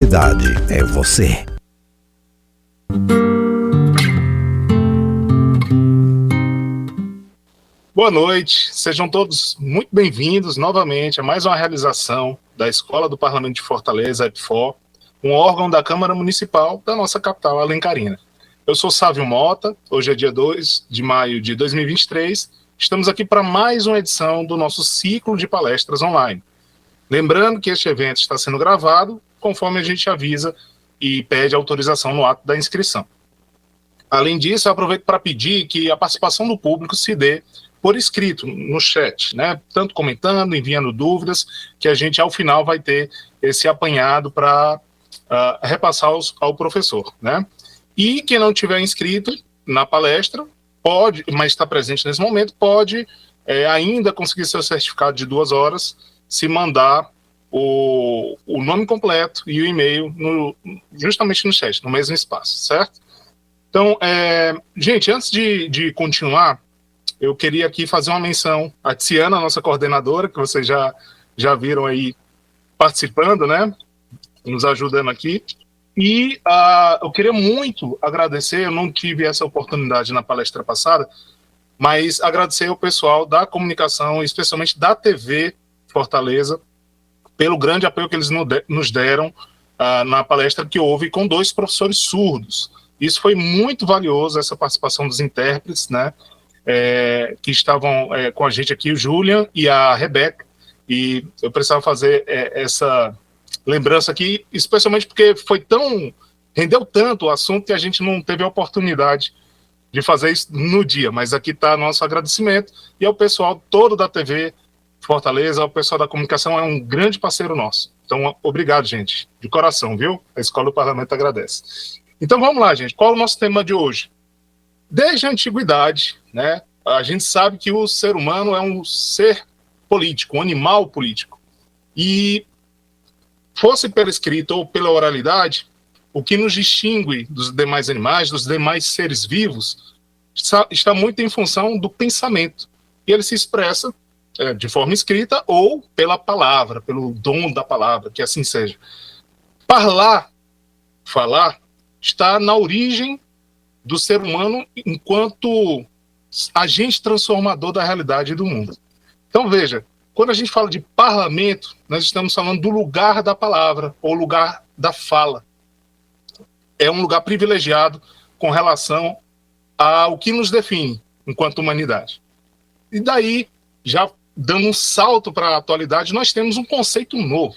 Cidade é você. Boa noite, sejam todos muito bem-vindos novamente a mais uma realização da Escola do Parlamento de Fortaleza, EPFOR, um órgão da Câmara Municipal da nossa capital alencarina. Eu sou Sávio Mota, hoje é dia 2 de maio de 2023, estamos aqui para mais uma edição do nosso ciclo de palestras online. Lembrando que este evento está sendo gravado, conforme a gente avisa e pede autorização no ato da inscrição. Além disso, eu aproveito para pedir que a participação do público se dê por escrito, no chat, né? Tanto comentando, enviando dúvidas, que a gente, ao final, vai ter esse apanhado para repassar ao professor, né? E quem não tiver inscrito na palestra, pode, mas está presente nesse momento, pode ainda conseguir seu certificado de 2 horas se mandar o nome completo e o e-mail justamente no chat, no mesmo espaço, certo? Então, gente, antes de continuar, eu queria aqui fazer uma menção à Tiziana, nossa coordenadora, que vocês já viram aí participando, né? Nos ajudando aqui. E eu queria muito agradecer, eu não tive essa oportunidade na palestra passada, mas agradecer ao pessoal da comunicação, especialmente da TV Fortaleza, pelo grande apoio que eles nos deram na palestra que houve com 2 professores surdos. Isso foi muito valioso, essa participação dos intérpretes, né? Que estavam com a gente aqui, o Julian e a Rebeca, e eu precisava fazer essa lembrança aqui, especialmente porque rendeu tanto o assunto que a gente não teve a oportunidade de fazer isso no dia, mas aqui está nosso agradecimento, e ao pessoal todo da TV Fortaleza, ao pessoal da comunicação, é um grande parceiro nosso. Então, obrigado, gente, de coração, viu? A Escola do Parlamento agradece. Então, vamos lá, gente, qual é o nosso tema de hoje? Desde a antiguidade, né, a gente sabe que o ser humano é um ser político, um animal político. E, fosse pela escrita ou pela oralidade, o que nos distingue dos demais animais, dos demais seres vivos, está muito em função do pensamento. E ele se expressa de forma escrita ou pela palavra, pelo dom da palavra, que assim seja. Falar, está na origem do ser humano enquanto agente transformador da realidade do mundo. Então, veja, quando a gente fala de parlamento, nós estamos falando do lugar da palavra, ou lugar da fala. É um lugar privilegiado com relação ao que nos define enquanto humanidade. E daí, já dando um salto para a atualidade, nós temos um conceito novo,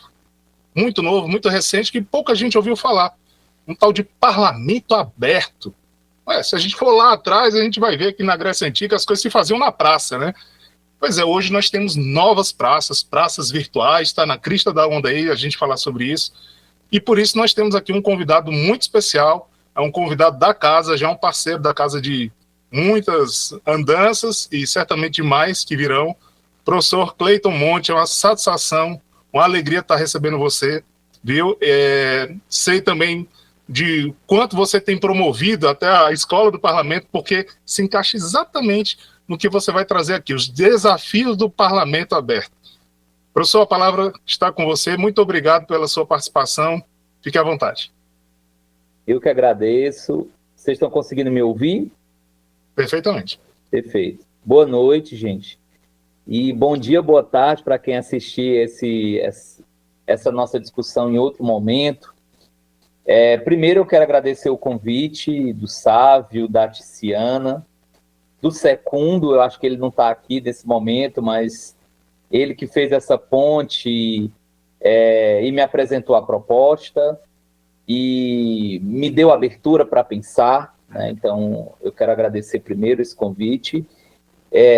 muito recente, que pouca gente ouviu falar. Um tal de parlamento aberto. Se a gente for lá atrás, a gente vai ver que na Grécia Antiga as coisas se faziam na praça, né? Pois é, hoje nós temos novas praças virtuais, está na crista da onda aí a gente falar sobre isso. E por isso nós temos aqui um convidado muito especial, é um convidado da casa, já é um parceiro da casa de muitas andanças e certamente mais que virão. Professor Cleiton Monte, é uma satisfação, uma alegria estar recebendo você, viu? Sei também de quanto você tem promovido até a Escola do Parlamento, porque se encaixa exatamente no que você vai trazer aqui, os desafios do Parlamento aberto. Professor, a palavra está com você. Muito obrigado pela sua participação. Fique à vontade. Eu que agradeço. Vocês estão conseguindo me ouvir? Perfeitamente. Perfeito. Boa noite, gente. E bom dia, boa tarde para quem assistir essa nossa discussão em outro momento. Primeiro eu quero agradecer o convite do Sávio, da Tiziana, do Secundo. Eu acho que ele não está aqui nesse momento, mas ele que fez essa ponte e me apresentou a proposta e me deu abertura para pensar, né? Então eu quero agradecer primeiro esse convite,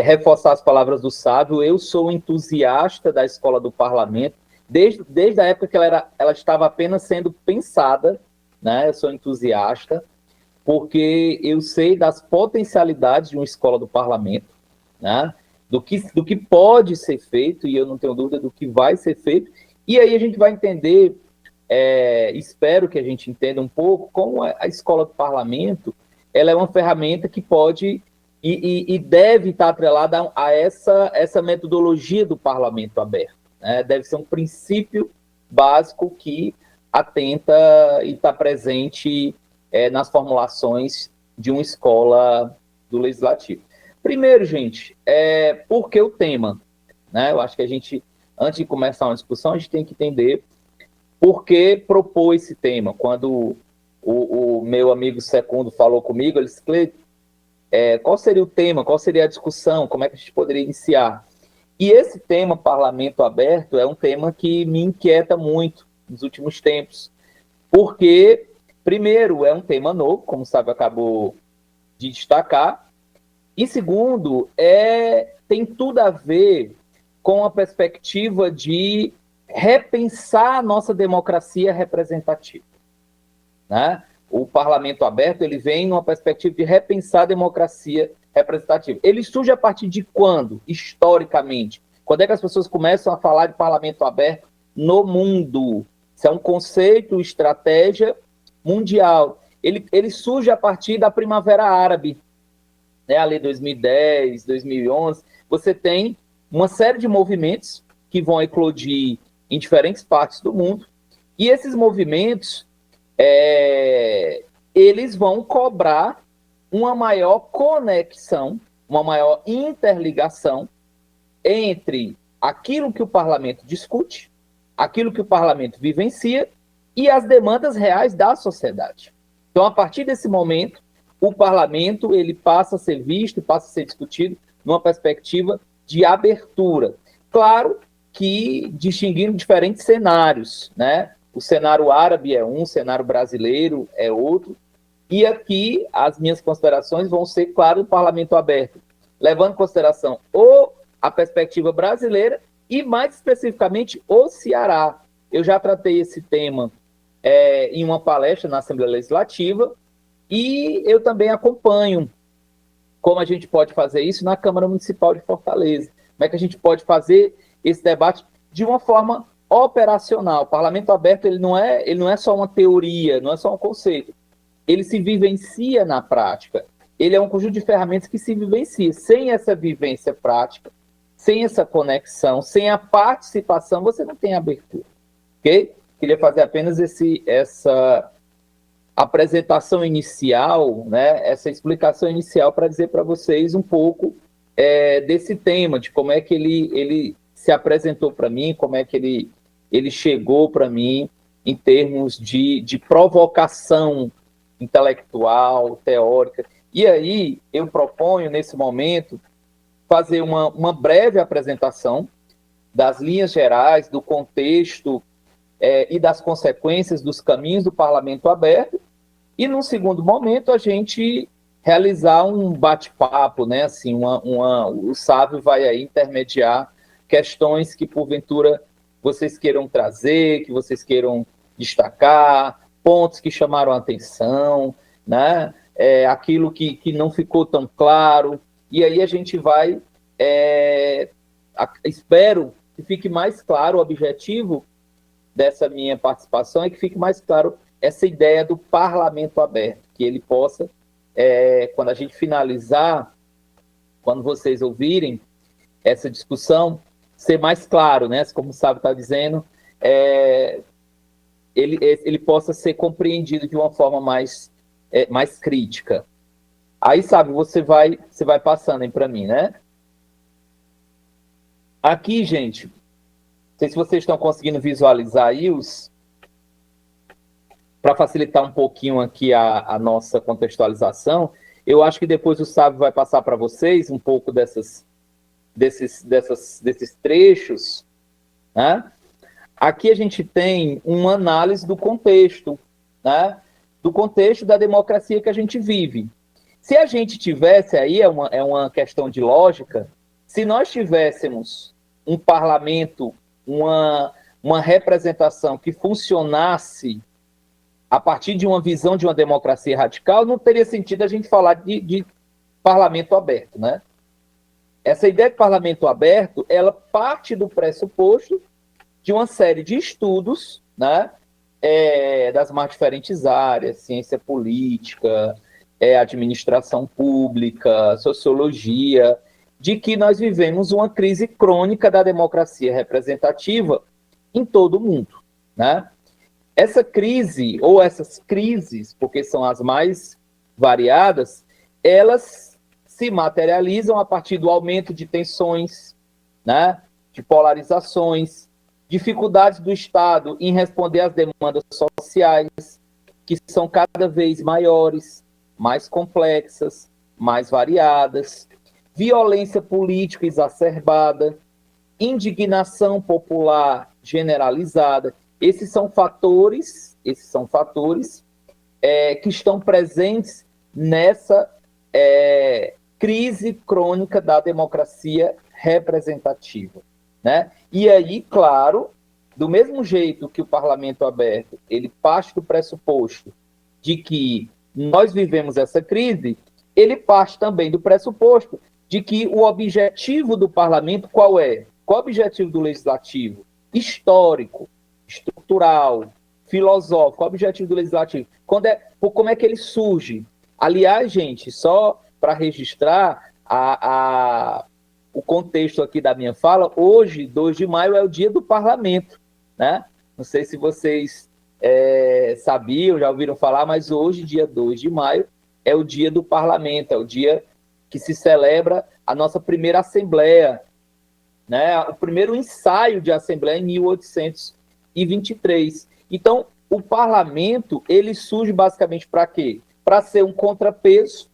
reforçar as palavras do Sávio. Eu sou entusiasta da Escola do Parlamento, desde a época que ela estava apenas sendo pensada, né? Eu sou entusiasta, porque eu sei das potencialidades de uma Escola do Parlamento, né? Do que pode ser feito, e eu não tenho dúvida do que vai ser feito, e aí a gente vai entender, espero que a gente entenda um pouco, como a Escola do Parlamento ela é uma ferramenta que pode e deve estar atrelada a essa metodologia do Parlamento aberto. Deve ser um princípio básico que atenta e está presente nas formulações de uma escola do Legislativo. Primeiro, gente, por que o tema? Né? Eu acho que a gente, antes de começar uma discussão, a gente tem que entender por que propor esse tema. Quando o meu amigo Secundo falou comigo, ele disse, qual seria o tema, qual seria a discussão, como é que a gente poderia iniciar? E esse tema, Parlamento Aberto, é um tema que me inquieta muito nos últimos tempos, porque, primeiro, é um tema novo, como o Sábio acabou de destacar, e segundo, tem tudo a ver com a perspectiva de repensar a nossa democracia representativa. Né? O Parlamento Aberto ele vem numa perspectiva de repensar a democracia representativa. Ele surge a partir de quando, historicamente? Quando é que as pessoas começam a falar de Parlamento Aberto no mundo? Isso é um conceito, estratégia mundial. Ele surge a partir da Primavera Árabe, né? Ali 2010, 2011. Você tem uma série de movimentos que vão eclodir em diferentes partes do mundo, e esses movimentos eles vão cobrar uma maior conexão, uma maior interligação entre aquilo que o parlamento discute, aquilo que o parlamento vivencia e as demandas reais da sociedade. Então, a partir desse momento, o parlamento ele passa a ser visto, passa a ser discutido numa perspectiva de abertura. Claro que distinguindo diferentes cenários, né? O cenário árabe é um, o cenário brasileiro é outro, e aqui as minhas considerações vão ser, claro, o Parlamento Aberto, levando em consideração a perspectiva brasileira e, mais especificamente, o Ceará. Eu já tratei esse tema em uma palestra na Assembleia Legislativa e eu também acompanho como a gente pode fazer isso na Câmara Municipal de Fortaleza. Como é que a gente pode fazer esse debate de uma forma operacional. O Parlamento Aberto ele não é só uma teoria, não é só um conceito. Ele se vivencia na prática. Ele é um conjunto de ferramentas que se vivencia. Sem essa vivência prática, sem essa conexão, sem a participação, você não tem abertura. Ok? Queria fazer apenas essa apresentação inicial, né? Essa explicação inicial para dizer para vocês um pouco desse tema, de como é que ele se apresentou para mim, como é que ele chegou para mim em termos de provocação intelectual, teórica. E aí eu proponho, nesse momento, fazer uma breve apresentação das linhas gerais, do contexto e das consequências dos caminhos do Parlamento Aberto, e, num segundo momento, a gente realizar um bate-papo, né? Assim, o Sávio vai aí intermediar questões que, porventura, vocês queiram trazer, que vocês queiram destacar, pontos que chamaram a atenção, né? Aquilo que não ficou tão claro, e aí a gente vai, espero que fique mais claro o objetivo dessa minha participação, é que fique mais claro essa ideia do Parlamento Aberto, que ele possa, quando a gente finalizar, quando vocês ouvirem essa discussão, ser mais claro, né? Como o Sábio está dizendo, ele possa ser compreendido de uma forma mais crítica. Aí, Sábio, você vai passando aí para mim, né? Aqui, gente, não sei se vocês estão conseguindo visualizar aí para facilitar um pouquinho aqui a nossa contextualização. Eu acho que depois o Sábio vai passar para vocês um pouco desses trechos, né? Aqui a gente tem uma análise do contexto, né? Do contexto da democracia que a gente vive. Se a gente tivesse aí, é uma questão de lógica, se nós tivéssemos um parlamento, uma representação que funcionasse a partir de uma visão de uma democracia radical, não teria sentido a gente falar de parlamento aberto, né? Essa ideia de parlamento aberto, ela parte do pressuposto de uma série de estudos, né, das mais diferentes áreas, ciência política, administração pública, sociologia, de que nós vivemos uma crise crônica da democracia representativa em todo o mundo, né? Essa crise, ou essas crises, porque são as mais variadas, elas se materializam a partir do aumento de tensões, né, de polarizações, dificuldades do Estado em responder às demandas sociais, que são cada vez maiores, mais complexas, mais variadas, violência política exacerbada, indignação popular generalizada. Esses são fatores que estão presentes nessa crise crônica da democracia representativa, né? E aí, claro, do mesmo jeito que o parlamento aberto, ele parte do pressuposto de que nós vivemos essa crise, ele parte também do pressuposto de que o objetivo do parlamento qual é? Qual o objetivo do legislativo? Histórico, estrutural, filosófico. Qual o objetivo do legislativo? Como é que ele surge? Aliás, gente, só para registrar o contexto aqui da minha fala, hoje, 2 de maio, é o dia do parlamento, né? Não sei se vocês sabiam, já ouviram falar, mas hoje, dia 2 de maio, é o dia do parlamento, é o dia que se celebra a nossa primeira assembleia, né? O primeiro ensaio de assembleia em 1823. Então, o parlamento, ele surge basicamente para quê? Para ser um contrapeso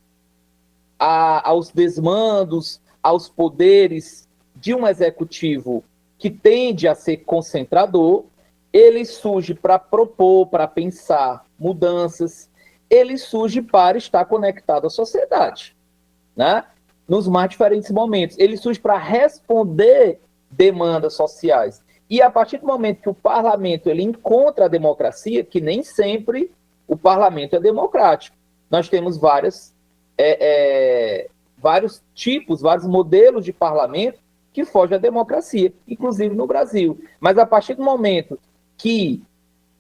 aos desmandos, aos poderes de um executivo que tende a ser concentrador. Ele surge para propor, para pensar mudanças, ele surge para estar conectado à sociedade, né? Nos mais diferentes momentos. Ele surge para responder demandas sociais. E a partir do momento que o parlamento ele encontra a democracia, que nem sempre o parlamento é democrático. Nós temos vários tipos, vários modelos de parlamento que fogem à democracia, inclusive no Brasil. Mas a partir do momento que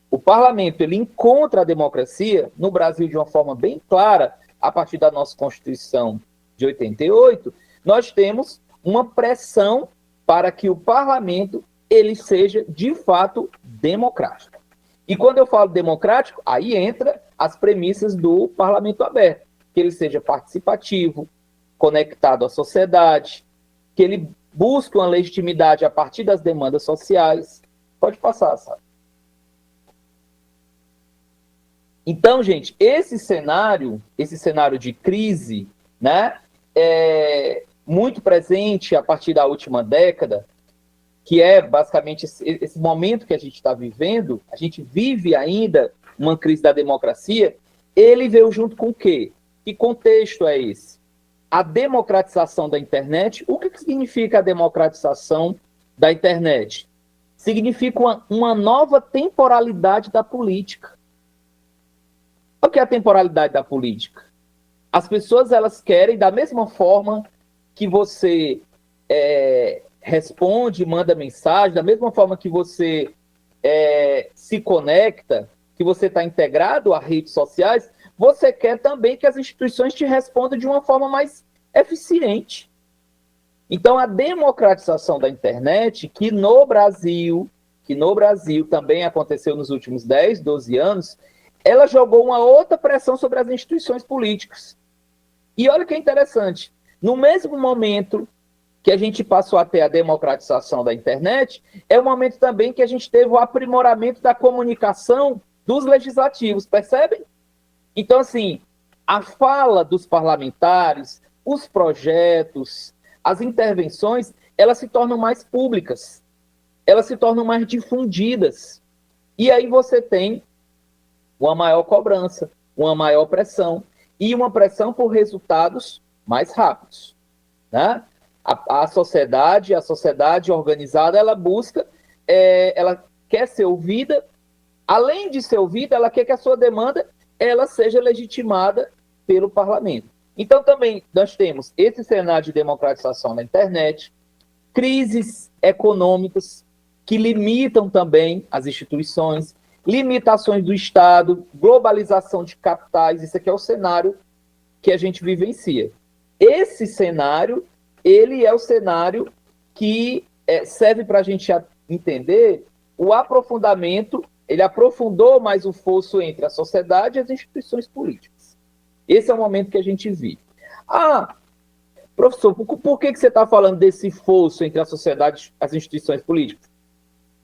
o parlamento ele encontra a democracia, no Brasil de uma forma bem clara, a partir da nossa Constituição de 88, nós temos uma pressão para que o parlamento ele seja, de fato, democrático. E quando eu falo democrático, aí entra as premissas do parlamento aberto, que ele seja participativo, conectado à sociedade, que ele busque uma legitimidade a partir das demandas sociais. Pode passar, sabe? Então, gente, esse cenário de crise, né, é muito presente a partir da última década, que é basicamente esse momento que a gente está vivendo. A gente vive ainda uma crise da democracia. Ele veio junto com o quê? Que contexto é esse? A democratização da internet. O que significa a democratização da internet? Significa uma nova temporalidade da política. O que é a temporalidade da política? As pessoas elas querem, da mesma forma que você responde, manda mensagem, da mesma forma que você se conecta, que você está integrado a redes sociais, você quer também que as instituições te respondam de uma forma mais eficiente. Então, a democratização da internet, que no Brasil também aconteceu nos últimos 10, 12 anos, ela jogou uma outra pressão sobre as instituições políticas. E olha que interessante, no mesmo momento que a gente passou a ter a democratização da internet, é o momento também que a gente teve o aprimoramento da comunicação dos legislativos, percebem? Então, assim, a fala dos parlamentares, os projetos, as intervenções, elas se tornam mais públicas, elas se tornam mais difundidas. E aí você tem uma maior cobrança, uma maior pressão, e uma pressão por resultados mais rápidos, né? A sociedade organizada, ela busca, ela quer ser ouvida, além de ser ouvida, ela quer que a sua demanda ela seja legitimada pelo parlamento. Então, também, nós temos esse cenário de democratização na internet, crises econômicas que limitam também as instituições, limitações do Estado, globalização de capitais. Isso aqui é o cenário que a gente vivencia. Esse cenário, ele é o cenário que serve para a gente entender o aprofundamento ele aprofundou mais o fosso entre a sociedade e as instituições políticas. Esse é o momento que a gente vive. Ah, professor, por que você está falando desse fosso entre a sociedade e as instituições políticas?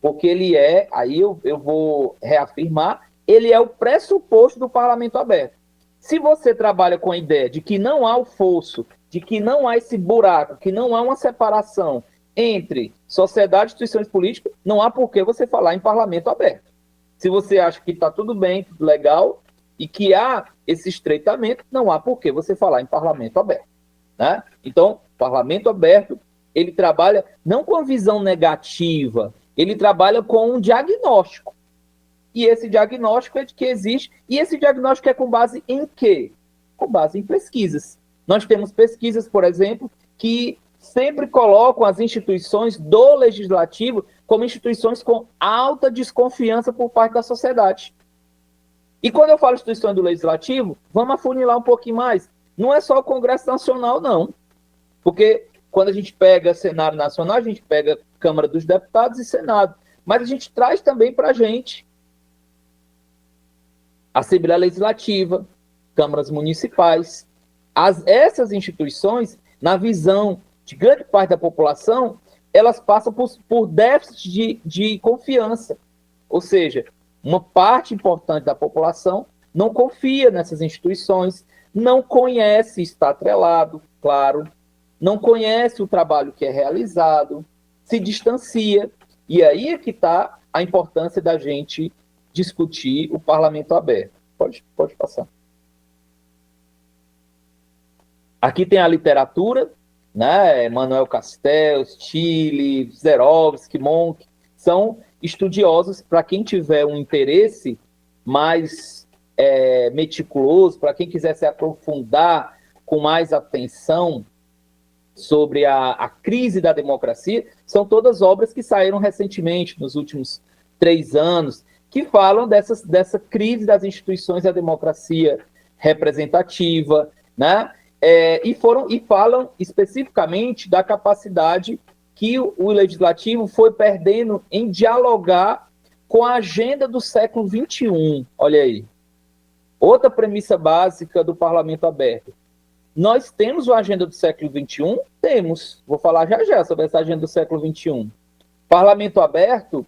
Porque ele é, aí eu vou reafirmar, ele é o pressuposto do parlamento aberto. Se você trabalha com a ideia de que não há o fosso, de que não há esse buraco, que não há uma separação entre sociedade e instituições políticas, não há por que você falar em parlamento aberto. Se você acha que está tudo bem, tudo legal, e que há esse estreitamento, não há por que você falar em parlamento aberto. Né? Então, parlamento aberto, ele trabalha não com a visão negativa, ele trabalha com um diagnóstico. E esse diagnóstico é de que existe, e esse diagnóstico é com base em quê? Com base em pesquisas. Nós temos pesquisas, por exemplo, que sempre colocam as instituições do legislativo como instituições com alta desconfiança por parte da sociedade. E quando eu falo instituições do legislativo, vamos afunilar um pouquinho mais. Não é só o Congresso Nacional, não. Porque quando a gente pega Senado Nacional, a gente pega Câmara dos Deputados e Senado. Mas a gente traz também para a gente Assembleia Legislativa, câmaras municipais. Essas instituições, na visão de grande parte da população, elas passam por déficit de confiança. Ou seja, uma parte importante da população não confia nessas instituições, não conhece, está atrelado, claro, não conhece o trabalho que é realizado, se distancia. E aí é que está a importância da gente discutir o parlamento aberto. Pode passar. Aqui tem a literatura, né? Manuel Castells, Tilly, Zerovsky, Monk, são estudiosos. Para quem tiver um interesse mais meticuloso, para quem quiser se aprofundar com mais atenção sobre a crise da democracia, são todas obras que saíram recentemente, nos últimos 3 anos, que falam dessa crise das instituições da democracia representativa, né? E falam especificamente da capacidade que o legislativo foi perdendo em dialogar com a agenda do século XXI. Olha aí. Outra premissa básica do parlamento aberto. Nós temos uma agenda do século XXI? Temos. Vou falar já sobre essa agenda do século XXI. Parlamento aberto,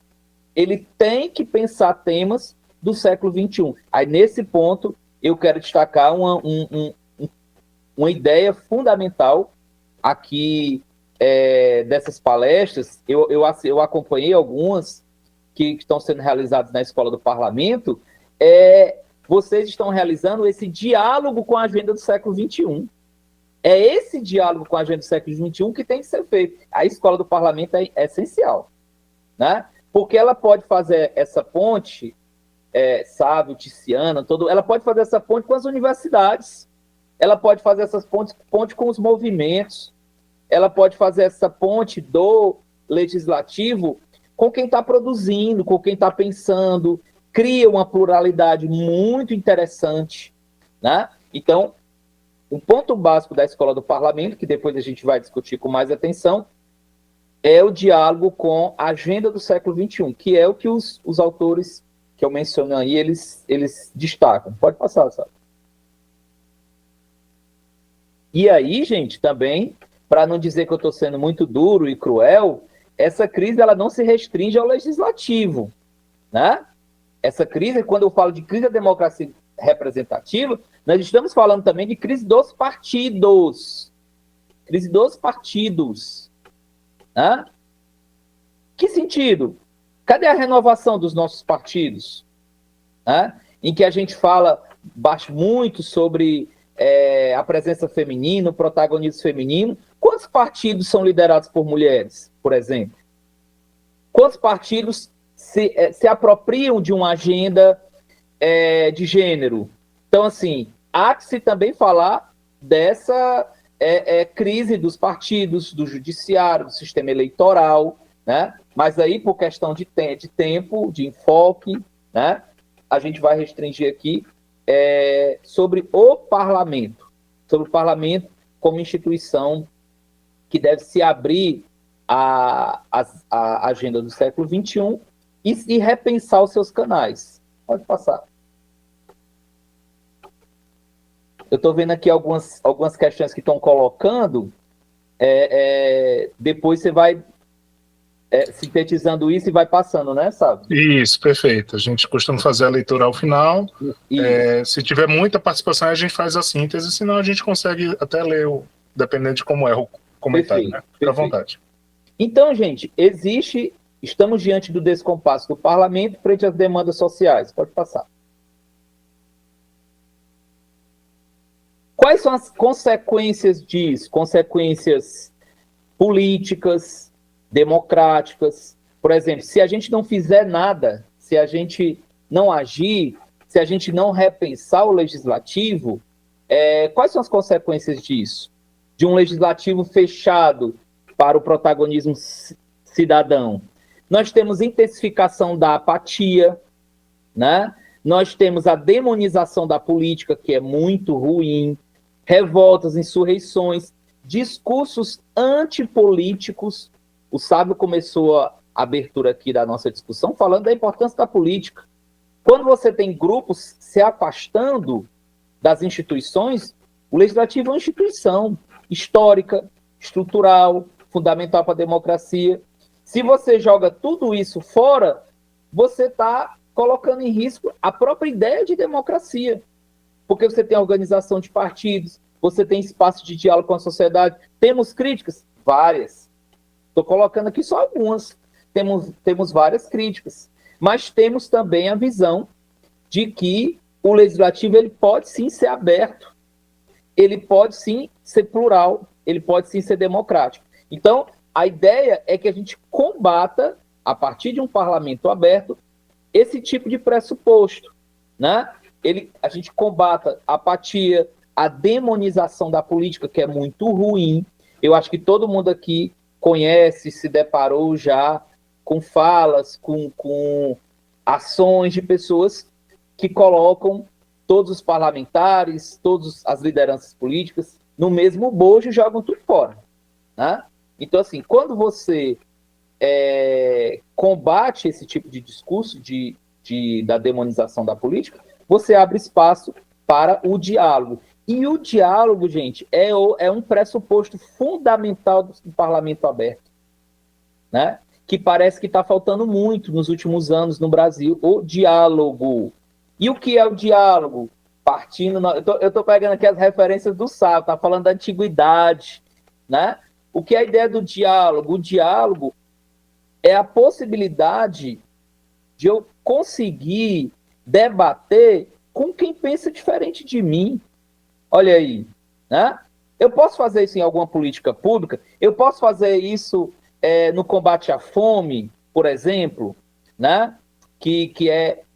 ele tem que pensar temas do século XXI. Aí, nesse ponto, eu quero destacar uma ideia fundamental aqui dessas palestras. Eu acompanhei algumas que estão sendo realizadas na Escola do Parlamento. Vocês estão realizando esse diálogo com a agenda do século XXI. É esse diálogo com a agenda do século XXI que tem que ser feito. A Escola do Parlamento é essencial, né? Porque ela pode fazer essa ponte, Sávio, Tiziana, ela pode fazer essa ponte com as universidades, ela pode fazer essas ponte com os movimentos, ela pode fazer essa ponte do legislativo com quem está produzindo, com quem está pensando, cria uma pluralidade muito interessante, né? Então, um ponto básico da Escola do Parlamento, que depois a gente vai discutir com mais atenção, é o diálogo com a agenda do século XXI, que é o que os autores que eu mencionei aí, eles destacam. Pode passar, sabe? E aí, gente, também, para não dizer que eu estou sendo muito duro e cruel, essa crise ela não se restringe ao legislativo, né? Essa crise, quando eu falo de crise da democracia representativa, nós estamos falando também de crise dos partidos. Crise dos partidos. Né? Que sentido? Cadê a renovação dos nossos partidos? Né? Em que a gente fala muito sobre a presença feminina, o protagonismo feminino. Quantos partidos são liderados por mulheres, por exemplo? Quantos partidos se apropriam de uma agenda de gênero? Então, assim, há que se também falar dessa crise dos partidos, do judiciário, do sistema eleitoral, né? Mas aí, por questão de tempo, de enfoque, né? A gente vai restringir aqui sobre o parlamento como instituição que deve se abrir à agenda do século XXI e repensar os seus canais. Pode passar. Eu estou vendo aqui algumas questões que estão colocando. Depois você vai sintetizando isso e vai passando, né, sabe? Isso, perfeito. A gente costuma fazer a leitura ao final. Se tiver muita participação, a gente faz a síntese, senão a gente consegue até ler, dependendo de como é o comentário, né? Fica à vontade. Então, gente, estamos diante do descompasso do parlamento frente às demandas sociais. Pode passar. Quais são as consequências disso? Consequências políticas, democráticas. Por exemplo, se a gente não fizer nada, se a gente não agir, se a gente não repensar o legislativo, quais são as consequências disso? De um legislativo fechado para o protagonismo cidadão. Nós temos intensificação da apatia, né? Nós temos a demonização da política, que é muito ruim, revoltas, insurreições, discursos antipolíticos. O Sábio começou a abertura aqui da nossa discussão falando da importância da política. Quando você tem grupos se afastando das instituições, o legislativo é uma instituição histórica, estrutural, fundamental para a democracia. Se você joga tudo isso fora, você está colocando em risco a própria ideia de democracia. Porque você tem organização de partidos, você tem espaço de diálogo com a sociedade. Temos críticas? Várias. Estou colocando aqui só algumas. Temos várias críticas. Mas temos também a visão de que o legislativo ele pode sim ser aberto, ele pode sim ser plural, ele pode sim ser democrático. Então, a ideia é que a gente combata, a partir de um parlamento aberto, esse tipo de pressuposto, né? A gente combata a apatia, a demonização da política, que é muito ruim. Eu acho que todo mundo aqui conhece, se deparou já com falas, com ações de pessoas que colocam todos os parlamentares, todas as lideranças políticas no mesmo bojo e jogam tudo fora, né? Então, assim, quando você combate esse tipo de discurso da demonização da política, você abre espaço para o diálogo. E o diálogo, gente, é um pressuposto fundamental do parlamento aberto, né? Que parece que está faltando muito nos últimos anos no Brasil, o diálogo. E o que é o diálogo? Eu estou pegando aqui as referências do Sábio, está falando da antiguidade, né? O que é a ideia do diálogo? O diálogo é a possibilidade de eu conseguir debater com quem pensa diferente de mim. Olha aí, né? Eu posso fazer isso em alguma política pública? Eu posso fazer isso no combate à fome, por exemplo, né? Que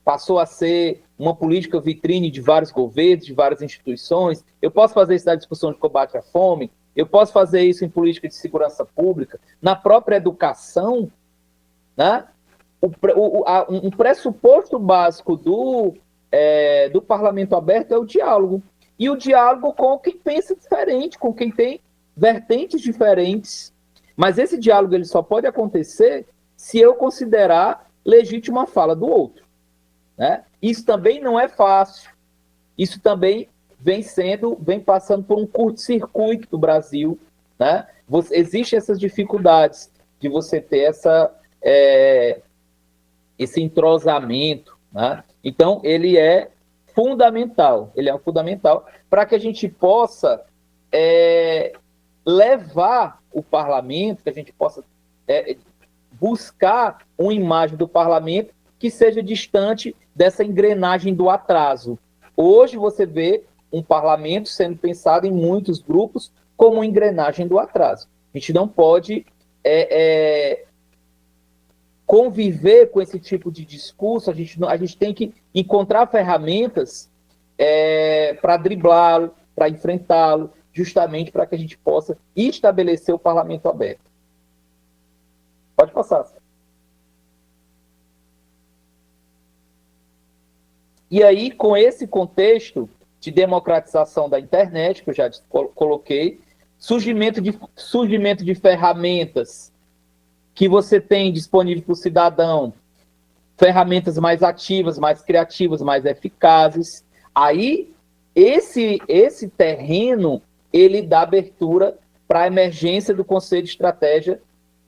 passou a ser uma política vitrine de vários governos, de várias instituições. Eu posso fazer isso na discussão de combate à fome. Eu posso fazer isso em política de segurança pública, na própria educação, né? Um pressuposto básico do parlamento aberto é o diálogo. E o diálogo com quem pensa diferente, com quem tem vertentes diferentes. Mas esse diálogo ele só pode acontecer se eu considerar legítima a fala do outro, né? Isso também não é fácil. Isso também vem passando por um curto-circuito do Brasil, né? Existem essas dificuldades de você ter esse entrosamento, né? Então, ele é fundamental para que a gente possa levar o parlamento, que a gente possa buscar uma imagem do parlamento que seja distante dessa engrenagem do atraso. Hoje você vê um parlamento sendo pensado em muitos grupos como uma engrenagem do atraso. A gente não pode conviver com esse tipo de discurso, a gente tem que encontrar ferramentas para driblá-lo, para enfrentá-lo, justamente para que a gente possa estabelecer o parlamento aberto. Pode passar. E aí, com esse contexto de democratização da internet, que eu já coloquei, surgimento de ferramentas que você tem disponível para o cidadão ferramentas mais ativas, mais criativas, mais eficazes. Aí, esse terreno, ele dá abertura para a emergência do Conselho de Estratégia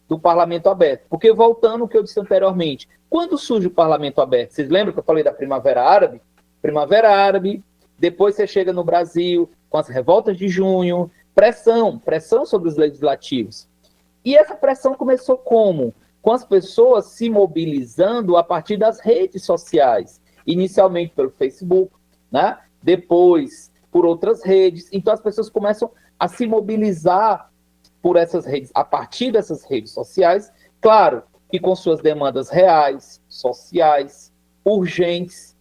do Parlamento Aberto. Porque, voltando ao que eu disse anteriormente, quando surge o Parlamento Aberto? Vocês lembram que eu falei da Primavera Árabe? Primavera Árabe, depois você chega no Brasil com as revoltas de junho, pressão sobre os legislativos. E essa pressão começou como? Com as pessoas se mobilizando a partir das redes sociais, inicialmente pelo Facebook, né? Depois por outras redes. Então as pessoas começam a se mobilizar por essas redes, a partir dessas redes sociais, claro, que com suas demandas reais, sociais, urgentes,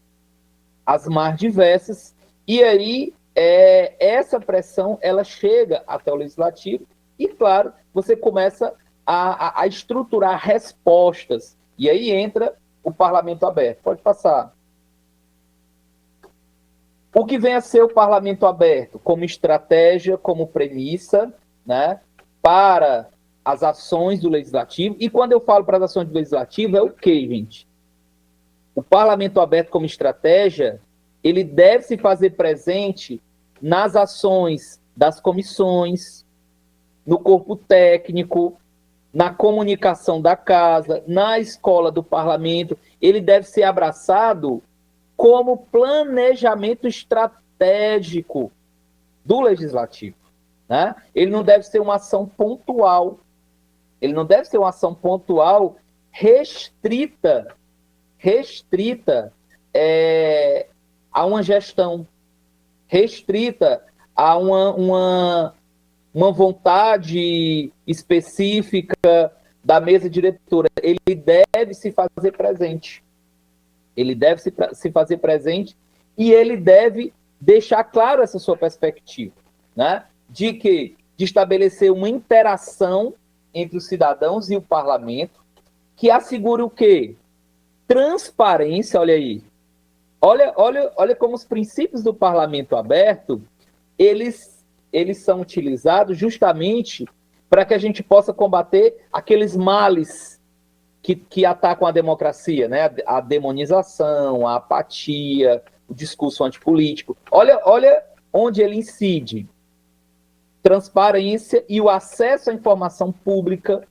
as mais diversas, e aí essa pressão ela chega até o legislativo e, claro, você começa a estruturar respostas, e aí entra o Parlamento Aberto. Pode passar. O que vem a ser o Parlamento Aberto? Como estratégia, como premissa, né, para as ações do Legislativo. E quando eu falo para as ações do Legislativo, é o quê, gente? O Parlamento Aberto como estratégia, ele deve se fazer presente nas ações das comissões, no corpo técnico, na comunicação da casa, na escola do parlamento. Ele deve ser abraçado como planejamento estratégico do legislativo, né? Ele não deve ser uma ação pontual. Ele não deve ser uma ação pontual restrita a uma gestão, restrita a uma vontade específica da mesa diretora. Ele deve se fazer presente. Ele deve se fazer presente e ele deve deixar claro essa sua perspectiva, né? De estabelecer uma interação entre os cidadãos e o parlamento que assegure o quê? Transparência, olha aí. Olha como os princípios do Parlamento Aberto, eles são utilizados justamente para que a gente possa combater aqueles males que atacam a democracia, né? A demonização, a apatia, o discurso antipolítico. Olha onde ele incide. Transparência e o acesso à informação pública,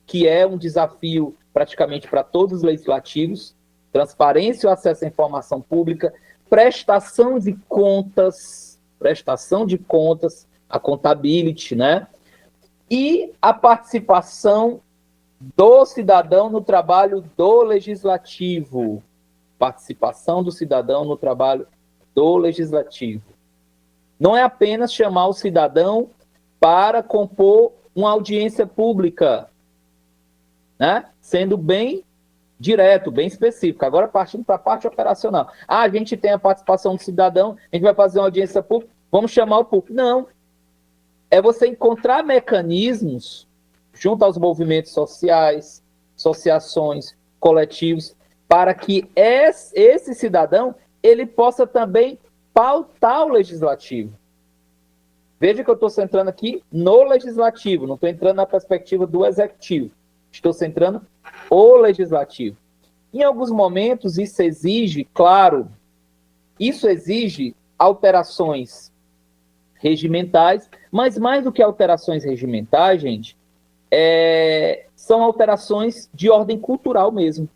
que é um desafio praticamente para todos os legislativos. Transparência e o acesso à informação pública, prestação de contas, a accountability, né? E a participação do cidadão no trabalho do legislativo. Participação do cidadão no trabalho do legislativo. Não é apenas chamar o cidadão para compor uma audiência pública, né? Sendo bem direto, bem específico. Agora, partindo para a parte operacional. A gente tem a participação do cidadão, a gente vai fazer uma audiência pública, vamos chamar o público. Não. É você encontrar mecanismos junto aos movimentos sociais, associações, coletivos, para que esse cidadão ele possa também pautar o legislativo. Veja que eu estou centrando aqui no legislativo, não estou entrando na perspectiva do executivo. Estou centrando o legislativo. Em alguns momentos, isso exige, claro, alterações regimentais, mas mais do que alterações regimentais, gente, são alterações de ordem cultural mesmo.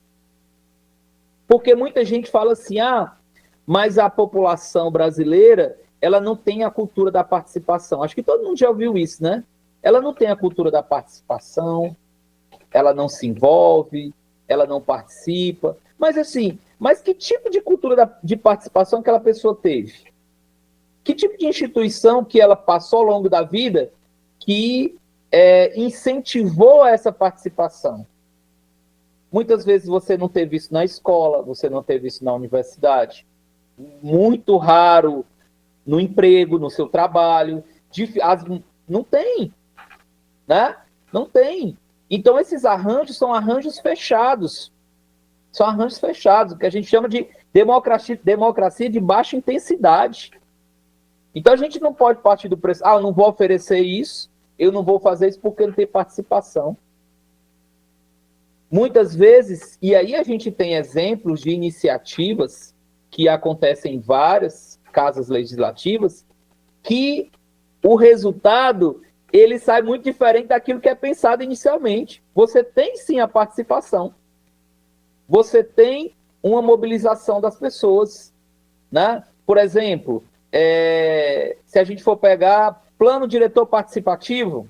Porque muita gente fala assim, mas a população brasileira, ela não tem a cultura da participação. Acho que todo mundo já ouviu isso, né? Ela não tem a cultura da participação, ela não se envolve, ela não participa. Mas assim, que tipo de cultura de participação aquela pessoa teve? Que tipo de instituição que ela passou ao longo da vida que incentivou essa participação? Muitas vezes você não teve isso na escola, você não teve isso na universidade. Muito raro no emprego, no seu trabalho. Não tem, né? Não tem. Então, esses arranjos são arranjos fechados. São arranjos fechados, o que a gente chama de democracia de baixa intensidade. Então, a gente não pode partir do preço, eu não vou oferecer isso, eu não vou fazer isso porque não tem participação. Muitas vezes, e aí a gente tem exemplos de iniciativas que acontecem em várias casas legislativas, que o resultado ele sai muito diferente daquilo que é pensado inicialmente. Você tem sim a participação, você tem uma mobilização das pessoas, né? Por exemplo, se a gente for pegar plano diretor participativo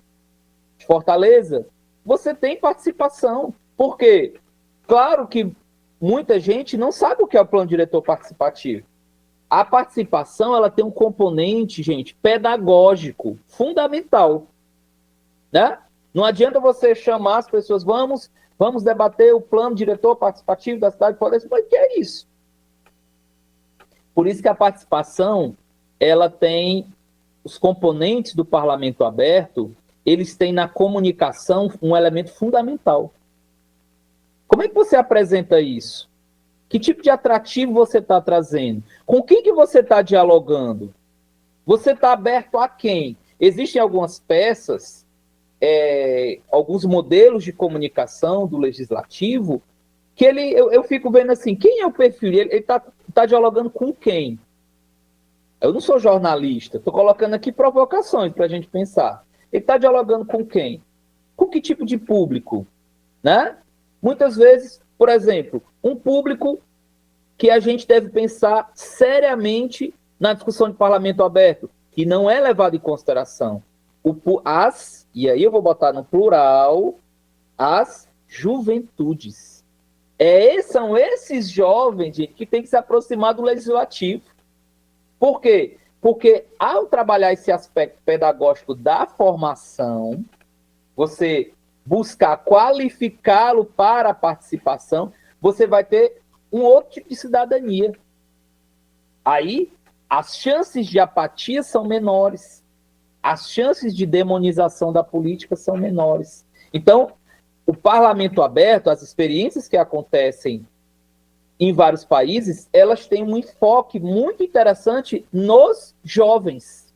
de Fortaleza, você tem participação. Por quê? Claro que muita gente não sabe o que é o plano diretor participativo. A participação, ela tem um componente, gente, pedagógico, fundamental, né? Não adianta você chamar as pessoas, vamos debater o plano diretor participativo da cidade de Fortaleza, mas o que é isso? Por isso que a participação, ela tem os componentes do parlamento aberto, eles têm na comunicação um elemento fundamental. Como é que você apresenta isso? Que tipo de atrativo você está trazendo? Com quem que você está dialogando? Você está aberto a quem? Existem algumas peças, alguns modelos de comunicação do legislativo, que eu fico vendo assim, quem é o perfil? Ele está dialogando com quem? Eu não sou jornalista, estou colocando aqui provocações para a gente pensar. Ele está dialogando com quem? Com que tipo de público? Né? Muitas vezes, por exemplo, um público que a gente deve pensar seriamente na discussão de parlamento aberto, que não é levado em consideração. E aí eu vou botar no plural, as juventudes. São esses jovens, gente, que têm que se aproximar do legislativo. Por quê? Porque ao trabalhar esse aspecto pedagógico da formação, você buscar qualificá-lo para a participação, você vai ter um outro tipo de cidadania. Aí, as chances de apatia são menores, as chances de demonização da política são menores. Então, o parlamento aberto, as experiências que acontecem em vários países, elas têm um enfoque muito interessante nos jovens.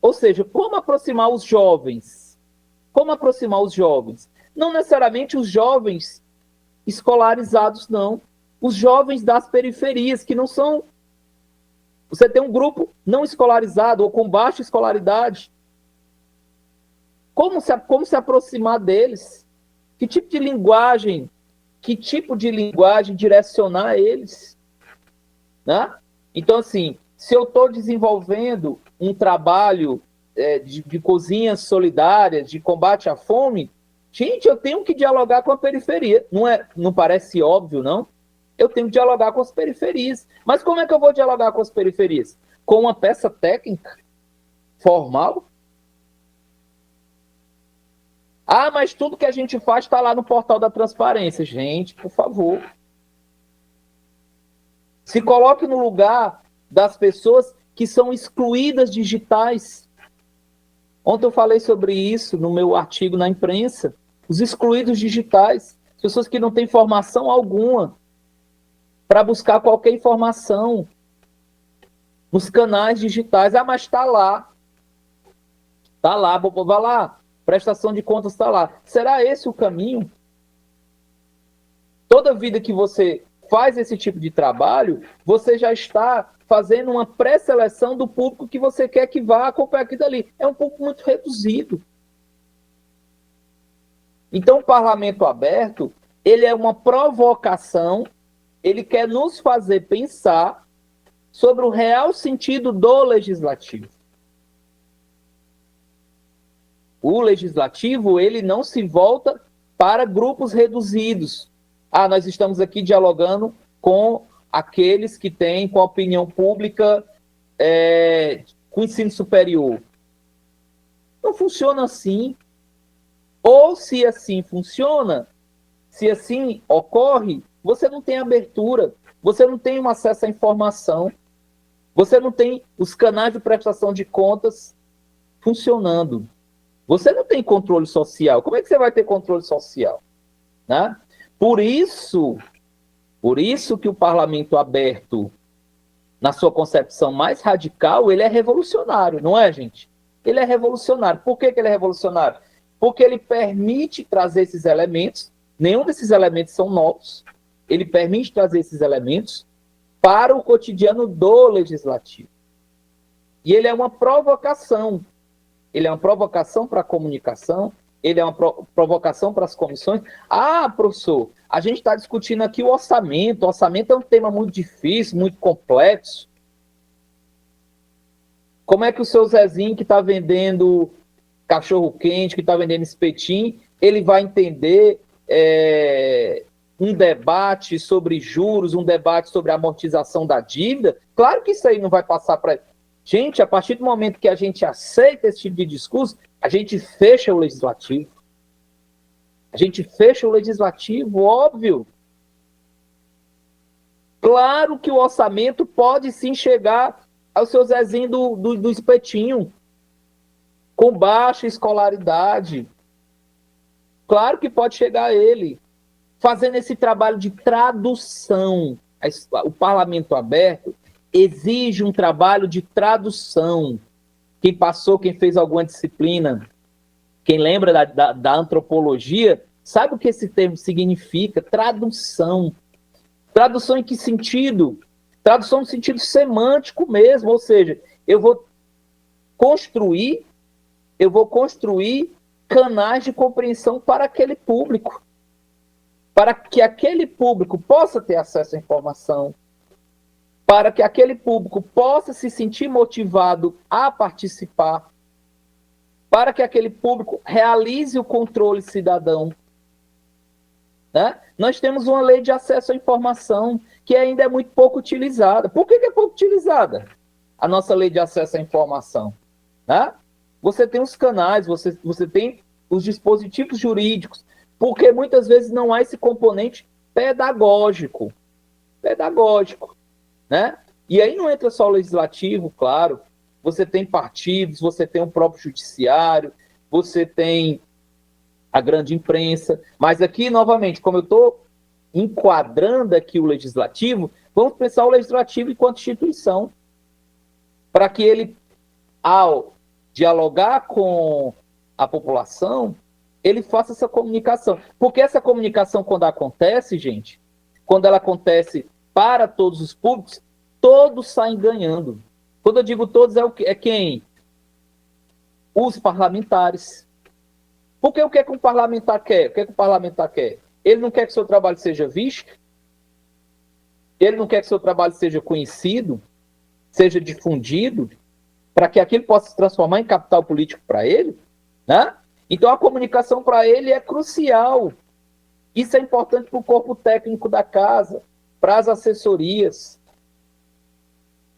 Ou seja, como aproximar os jovens? Como aproximar os jovens? Não necessariamente os jovens escolarizados, não. Os jovens das periferias, que não são... Você tem um grupo não escolarizado ou com baixa escolaridade. Como se aproximar deles? Que tipo de linguagem direcionar a eles? Né? Então, assim, se eu estou desenvolvendo um trabalho de cozinhas solidárias, de combate à fome, gente, eu tenho que dialogar com a periferia. Não parece óbvio, não? Eu tenho que dialogar com as periferias. Mas como é que eu vou dialogar com as periferias? Com uma peça técnica formal? Ah, mas tudo que a gente faz está lá no portal da transparência. Gente, por favor. Se coloque no lugar das pessoas que são excluídas digitais. Ontem eu falei sobre isso no meu artigo na imprensa. Os excluídos digitais. Pessoas que não têm formação alguma para buscar qualquer informação nos canais digitais. Ah, mas está lá. Está lá, vai lá. Prestação de contas está lá. Será esse o caminho? Toda vida que você faz esse tipo de trabalho, você já está fazendo uma pré-seleção do público que você quer que vá acompanhar aquilo ali. É um público muito reduzido. Então, o parlamento aberto, ele é uma provocação, ele quer nos fazer pensar sobre o real sentido do legislativo. O legislativo, ele não se volta para grupos reduzidos. Ah, nós estamos aqui dialogando com aqueles que têm com a opinião pública, com ensino superior. Não funciona assim. Ou se assim funciona, se assim ocorre, você não tem abertura, você não tem um acesso à informação, você não tem os canais de prestação de contas funcionando. Você não tem controle social. Como é que você vai ter controle social? Né? Por isso que o parlamento aberto, na sua concepção mais radical, ele é revolucionário, não é, gente? Ele é revolucionário. Por que ele é revolucionário? Porque ele permite trazer esses elementos Nenhum desses elementos são novos. Ele permite trazer esses elementos para o cotidiano do legislativo. E ele é uma provocação. Ele é uma provocação para a comunicação, ele é uma provocação para as comissões. Ah, professor, a gente está discutindo aqui o orçamento. O orçamento é um tema muito difícil, muito complexo. Como é que o seu Zezinho, que está vendendo cachorro-quente, que está vendendo espetinho, ele vai entender um debate sobre juros, um debate sobre amortização da dívida? Claro que isso aí não vai passar para... Gente, a partir do momento que a gente aceita esse tipo de discurso, a gente fecha o legislativo. A gente fecha o legislativo, óbvio. Claro que o orçamento pode sim chegar ao seu Zezinho do espetinho, com baixa escolaridade. Claro que pode chegar a ele, fazendo esse trabalho de tradução. O parlamento aberto exige um trabalho de tradução. Quem passou, quem fez alguma disciplina, quem lembra da antropologia, sabe o que esse termo significa? Tradução. Tradução em que sentido? Tradução no sentido semântico mesmo, ou seja, eu vou construir canais de compreensão para aquele público, para que aquele público possa ter acesso à informação, para que aquele público possa se sentir motivado a participar, para que aquele público realize o controle cidadão. Né? Nós temos uma lei de acesso à informação que ainda é muito pouco utilizada. Por que é pouco utilizada a nossa lei de acesso à informação? Né? Você tem os canais, você tem os dispositivos jurídicos, porque muitas vezes não há esse componente pedagógico. Né? E aí não entra só o legislativo, claro. Você tem partidos, você tem o próprio judiciário, você tem a grande imprensa. Mas aqui, novamente, como eu estou enquadrando aqui o legislativo, vamos pensar o legislativo enquanto instituição, para que ele, ao dialogar com a população, ele faça essa comunicação. Porque essa comunicação, quando acontece, gente, quando ela acontece para todos os públicos, todos saem ganhando. Quando eu digo todos, é quem? Os parlamentares. Porque o que é que um parlamentar quer? O que é que o parlamentar quer? Ele não quer que seu trabalho seja visto, ele não quer que seu trabalho seja conhecido, seja difundido, para que aquilo possa se transformar em capital político para ele, né? Então a comunicação para ele é crucial. Isso é importante para o corpo técnico da casa, para as assessorias.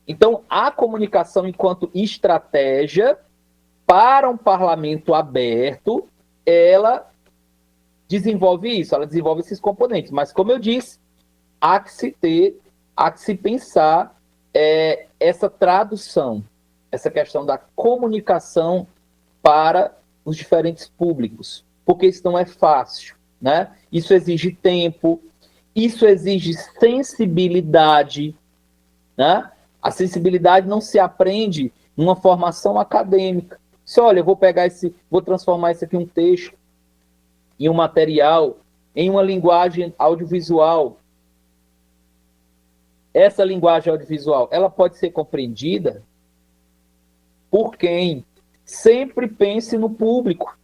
Então a comunicação enquanto estratégia para um parlamento aberto, ela desenvolve isso, ela desenvolve esses componentes. Mas, como eu disse, há que se pensar essa tradução, essa questão da comunicação para os diferentes públicos, porque isso não é fácil, né? Isso exige tempo, isso exige sensibilidade, né? A sensibilidade não se aprende numa formação acadêmica. Se olha, eu vou transformar isso aqui em um texto, em um material, em uma linguagem audiovisual. Essa linguagem audiovisual, ela pode ser compreendida por quem? Sempre pense no público.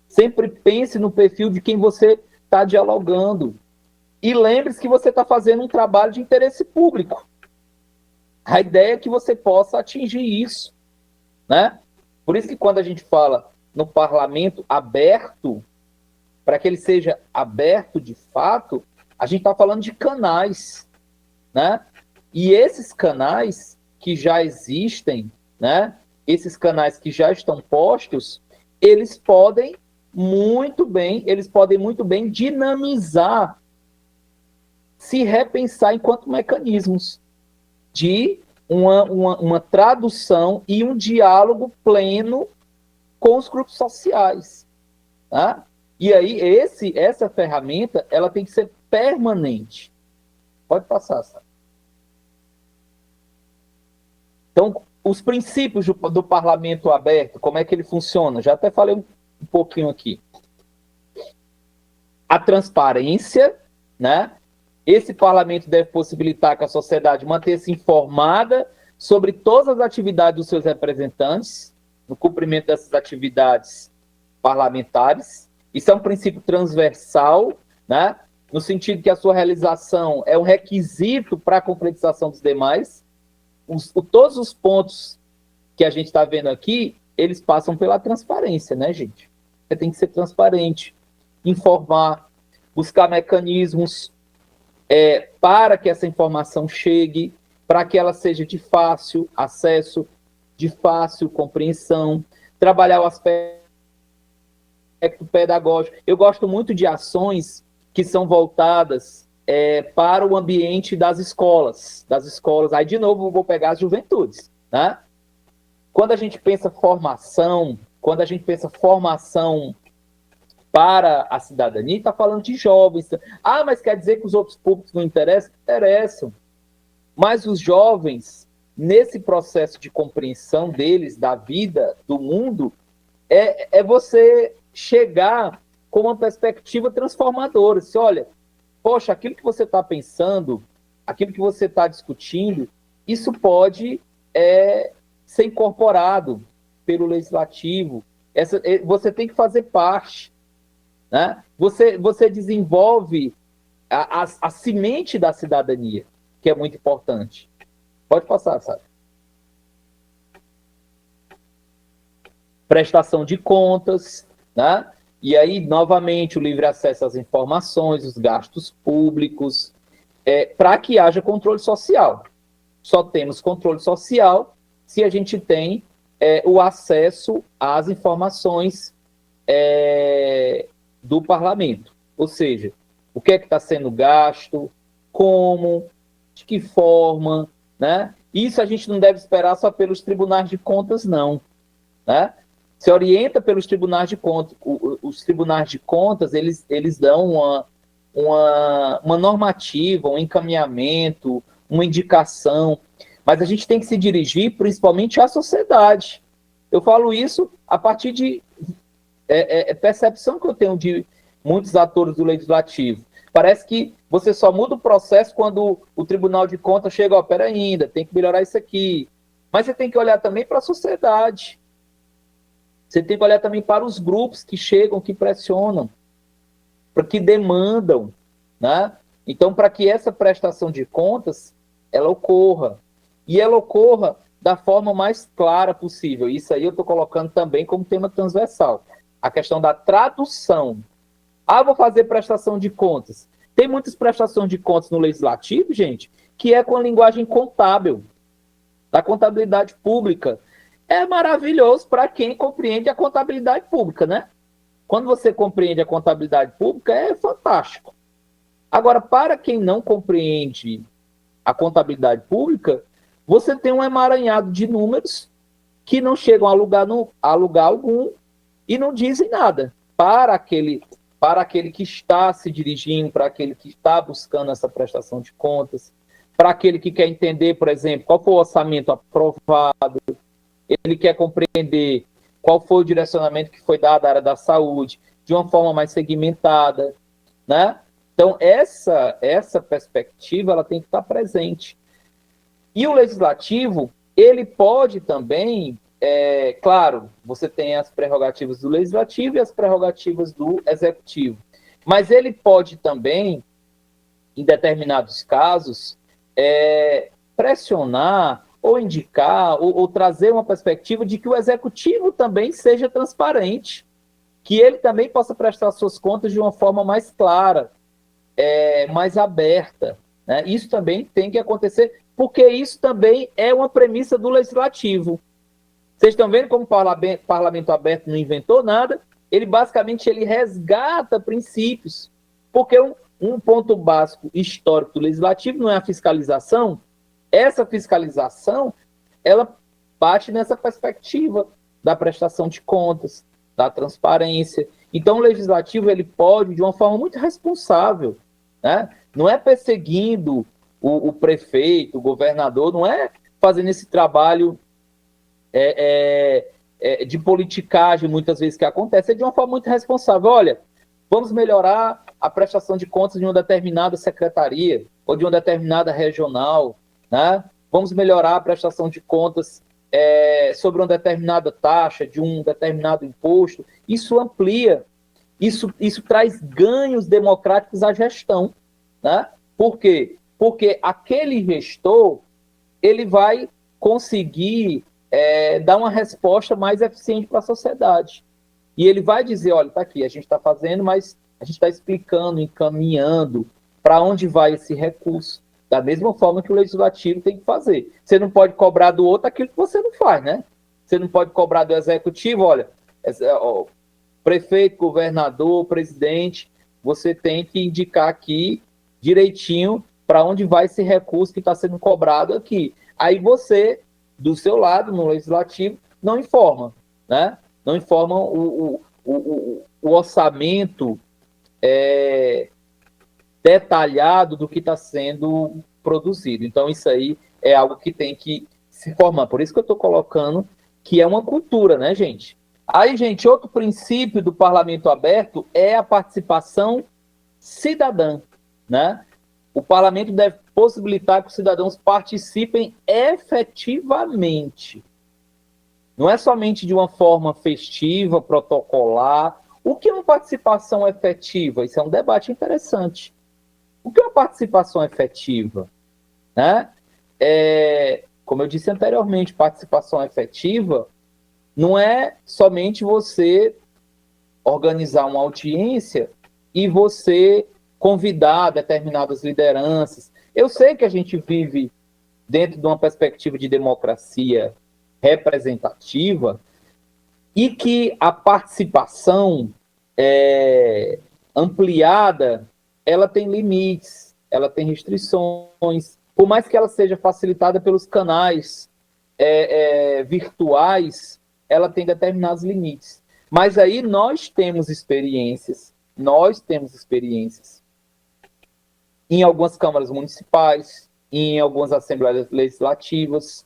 Sempre pense no perfil de quem você está dialogando. E lembre-se que você está fazendo um trabalho de interesse público. A ideia é que você possa atingir isso, né? Por isso que quando a gente fala no parlamento aberto, para que ele seja aberto de fato, a gente está falando de canais, né? E esses canais que já existem, né? Esses canais que já estão postos, eles podem muito bem dinamizar, se repensar enquanto mecanismos de uma tradução e um diálogo pleno com os grupos sociais. Tá? E aí, essa ferramenta, ela tem que ser permanente. Pode passar, sabe? Então, os princípios do parlamento aberto, como é que ele funciona? Já até falei um pouquinho aqui. A transparência, né? Esse parlamento deve possibilitar que a sociedade mantenha-se informada sobre todas as atividades dos seus representantes, no cumprimento dessas atividades parlamentares. Isso é um princípio transversal, né? No sentido que a sua realização é um requisito para a concretização dos demais. Todos os pontos que a gente está vendo aqui, eles passam pela transparência, né, gente? Você tem que ser transparente, informar, buscar mecanismos para que essa informação chegue, para que ela seja de fácil acesso, de fácil compreensão, trabalhar o aspecto pedagógico. Eu gosto muito de ações que são voltadas para o ambiente das escolas. Aí, de novo, eu vou pegar as juventudes, né? Quando a gente pensa formação para a cidadania, está falando de jovens. Ah, mas quer dizer que os outros públicos não interessam? Interessam. Mas os jovens, nesse processo de compreensão deles, da vida, do mundo, é você chegar com uma perspectiva transformadora. Se olha, poxa, aquilo que você está pensando, aquilo que você está discutindo, isso pode ser incorporado pelo legislativo. Você tem que fazer parte, né? Você desenvolve a semente da cidadania, que é muito importante. Pode passar, sabe? Prestação de contas, né? E aí, novamente, o livre acesso às informações, os gastos públicos, para que haja controle social. Só temos controle social se a gente tem o acesso às informações do parlamento. Ou seja, o que é que está sendo gasto, como, de que forma, né? Isso a gente não deve esperar só pelos tribunais de contas, não, né? Se orienta pelos tribunais de contas. Os tribunais de contas, eles dão uma normativa, um encaminhamento, uma indicação, mas a gente tem que se dirigir principalmente à sociedade. Eu falo isso a partir de percepção que eu tenho de muitos atores do legislativo. Parece que você só muda o processo quando o Tribunal de Contas chega, peraí, ainda, tem que melhorar isso aqui. Mas você tem que olhar também para a sociedade. Você tem que olhar também para os grupos que chegam, que pressionam, para que demandam, né? Então, para que essa prestação de contas, ela ocorra. E ela ocorra da forma mais clara possível. Isso aí eu estou colocando também como tema transversal. A questão da tradução. Vou fazer prestação de contas. Tem muitas prestações de contas no legislativo, gente, que é com a linguagem contábil, da contabilidade pública. É maravilhoso para quem compreende a contabilidade pública, né? Quando você compreende a contabilidade pública, é fantástico. Agora, para quem não compreende a contabilidade pública, você tem um emaranhado de números que não chegam a lugar algum e não dizem nada para aquele que está se dirigindo, para aquele que está buscando essa prestação de contas, para aquele que quer entender, por exemplo, qual foi o orçamento aprovado, ele quer compreender qual foi o direcionamento que foi dado à área da saúde, de uma forma mais segmentada, né? Então, essa perspectiva ela tem que estar presente. E o legislativo, ele pode também, claro, você tem as prerrogativas do legislativo e as prerrogativas do executivo, mas ele pode também, em determinados casos, pressionar ou indicar ou trazer uma perspectiva de que o executivo também seja transparente, que ele também possa prestar suas contas de uma forma mais clara, mais aberta, né? Isso também tem que acontecer, porque isso também é uma premissa do legislativo. Vocês estão vendo como o parlamento aberto não inventou nada? Ele basicamente resgata princípios, porque um ponto básico histórico do legislativo não é a fiscalização. Essa fiscalização, ela bate nessa perspectiva da prestação de contas, da transparência. Então, o legislativo ele pode, de uma forma muito responsável, né? Não é perseguindo o prefeito, o governador, não é fazendo esse trabalho de politicagem, muitas vezes, que acontece, é de uma forma muito responsável. Olha, vamos melhorar a prestação de contas de uma determinada secretaria ou de uma determinada regional, né? Vamos melhorar a prestação de contas sobre uma determinada taxa, de um determinado imposto. Isso amplia, isso traz ganhos democráticos à gestão, né? Por quê? Porque aquele gestor ele vai conseguir dar uma resposta mais eficiente para a sociedade. E ele vai dizer, olha, está aqui, a gente está fazendo, mas a gente está explicando, encaminhando para onde vai esse recurso. Da mesma forma que o legislativo tem que fazer. Você não pode cobrar do outro aquilo que você não faz, né? Você não pode cobrar do executivo, olha, prefeito, governador, presidente, você tem que indicar aqui direitinho para onde vai esse recurso que está sendo cobrado aqui. Aí você, do seu lado, no legislativo, não informa, né? Não informa o orçamento detalhado do que está sendo produzido. Então, isso aí é algo que tem que se formar. Por isso que eu estou colocando que é uma cultura, né, gente? Aí, gente, outro princípio do parlamento aberto é a participação cidadã, né? O parlamento deve possibilitar que os cidadãos participem efetivamente. Não é somente de uma forma festiva, protocolar. O que é uma participação efetiva? Isso é um debate interessante. O que é uma participação efetiva? Né? Como eu disse anteriormente, participação efetiva não é somente você organizar uma audiência e você convidar determinadas lideranças. Eu sei que a gente vive dentro de uma perspectiva de democracia representativa e que a participação ampliada, ela tem limites, ela tem restrições, por mais que ela seja facilitada pelos canais virtuais, ela tem determinados limites. Mas aí nós temos experiências em algumas câmaras municipais, em algumas assembleias legislativas,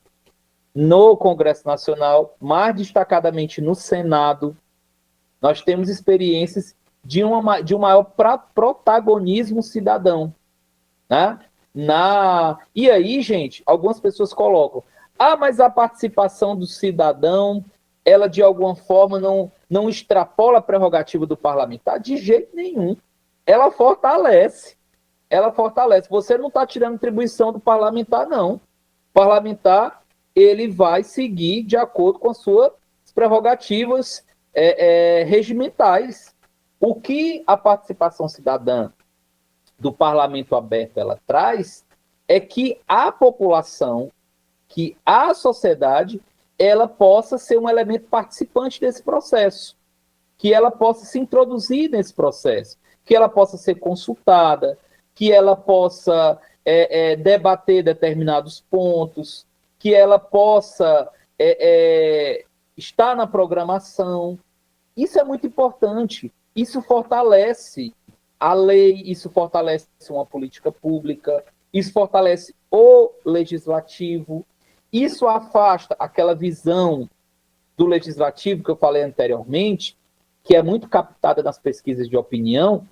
no Congresso Nacional, mais destacadamente no Senado, nós temos experiências de um maior protagonismo cidadão. Né? E aí, gente, algumas pessoas colocam, mas a participação do cidadão, ela de alguma forma não extrapola a prerrogativa do parlamentar? De jeito nenhum. Ela fortalece. Você não está tirando atribuição do parlamentar, não. O parlamentar, ele vai seguir de acordo com as suas prerrogativas regimentais. O que a participação cidadã do parlamento aberto ela traz é que a população, que a sociedade, ela possa ser um elemento participante desse processo, que ela possa se introduzir nesse processo, que ela possa ser consultada, que ela possa debater determinados pontos, que ela possa estar na programação. Isso é muito importante. Isso fortalece a lei, isso fortalece uma política pública, isso fortalece o legislativo, isso afasta aquela visão do legislativo que eu falei anteriormente, que é muito captada nas pesquisas de opinião,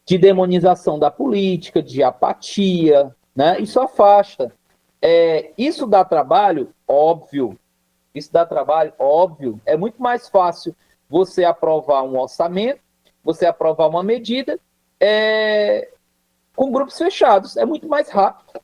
de demonização da política, de apatia, né? Isso afasta. Isso dá trabalho? Óbvio. Isso dá trabalho? Óbvio. É muito mais fácil você aprovar um orçamento, você aprovar uma medida com grupos fechados. É muito mais rápido,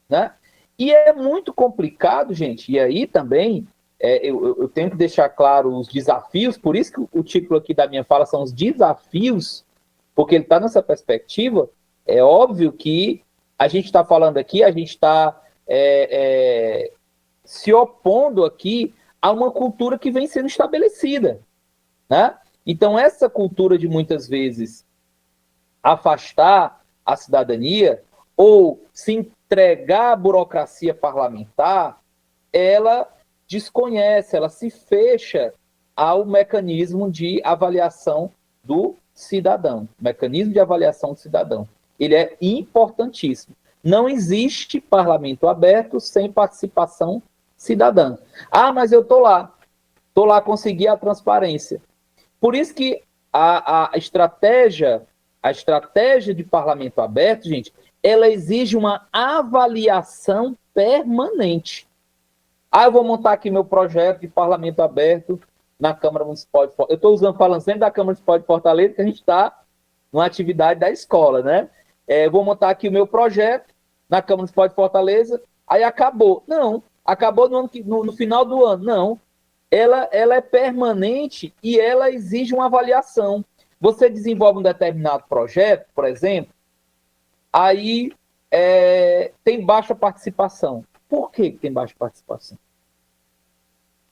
né? E é muito complicado, gente. E aí também eu tenho que deixar claro os desafios, por isso que o título aqui da minha fala são os desafios, porque ele está nessa perspectiva. É óbvio que a gente está falando aqui, a gente está se opondo aqui a uma cultura que vem sendo estabelecida, né? Então, essa cultura de muitas vezes afastar a cidadania ou se entregar à burocracia parlamentar, ela desconhece, ela se fecha ao mecanismo de avaliação do cidadão. O mecanismo de avaliação do cidadão. Ele é importantíssimo. Não existe parlamento aberto sem participação cidadã. Mas eu estou lá a conseguir a transparência. Por isso que a estratégia A estratégia de parlamento aberto, gente, ela exige uma avaliação permanente. Eu vou montar aqui meu projeto de parlamento aberto na Câmara Municipal de Fortaleza. Eu estou falando sempre da Câmara Municipal de Fortaleza, que a gente está numa atividade da escola, né? Vou montar aqui o meu projeto na Câmara Municipal de Fortaleza, aí acabou. Não, acabou no final do ano. Não, ela é permanente e ela exige uma avaliação. Você desenvolve um determinado projeto, por exemplo, aí tem baixa participação. Por que tem baixa participação?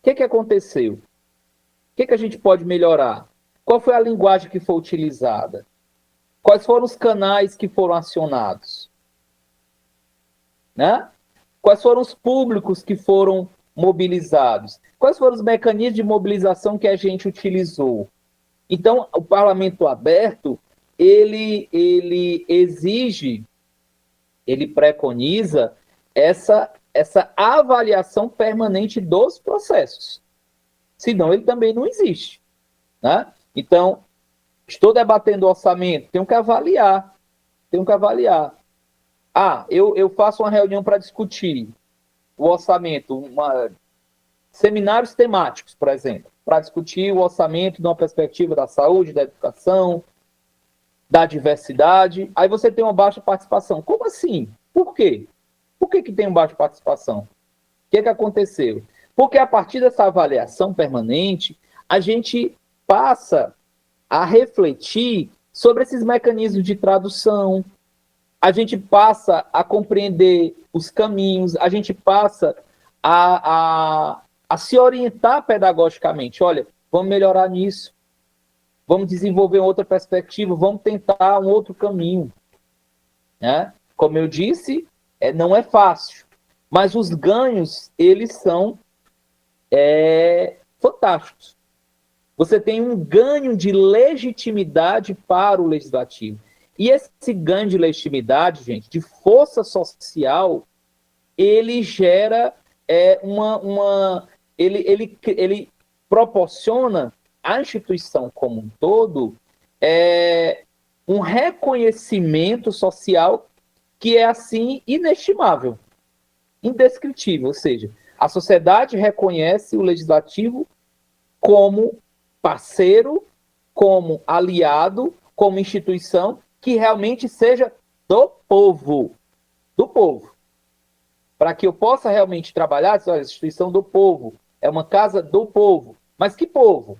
O que aconteceu? O que a gente pode melhorar? Qual foi a linguagem que foi utilizada? Quais foram os canais que foram acionados? Né? Quais foram os públicos que foram mobilizados? Quais foram os mecanismos de mobilização que a gente utilizou? Então, o parlamento aberto, ele exige, ele preconiza essa avaliação permanente dos processos. Senão, ele também não existe. Né? Então, estou debatendo o orçamento, tenho que avaliar. Eu faço uma reunião para discutir o orçamento, seminários temáticos, por exemplo, para discutir o orçamento de uma perspectiva da saúde, da educação, da diversidade. Aí você tem uma baixa participação. Como assim? Por quê? Por que tem uma baixa participação? O que aconteceu? Porque a partir dessa avaliação permanente, a gente passa a refletir sobre esses mecanismos de tradução, a gente passa a compreender os caminhos, a gente passa a se orientar pedagogicamente. Olha, vamos melhorar nisso, vamos desenvolver outra perspectiva, vamos tentar um outro caminho. Né? Como eu disse, não é fácil, mas os ganhos, eles são fantásticos. Você tem um ganho de legitimidade para o legislativo. E esse ganho de legitimidade, gente, de força social, ele gera ele proporciona à instituição como um todo um reconhecimento social que é, assim, inestimável, indescritível. Ou seja, a sociedade reconhece o legislativo como parceiro, como aliado, como instituição que realmente seja do povo. Para que eu possa realmente trabalhar, olha, a instituição do povo, é uma casa do povo. Mas que povo?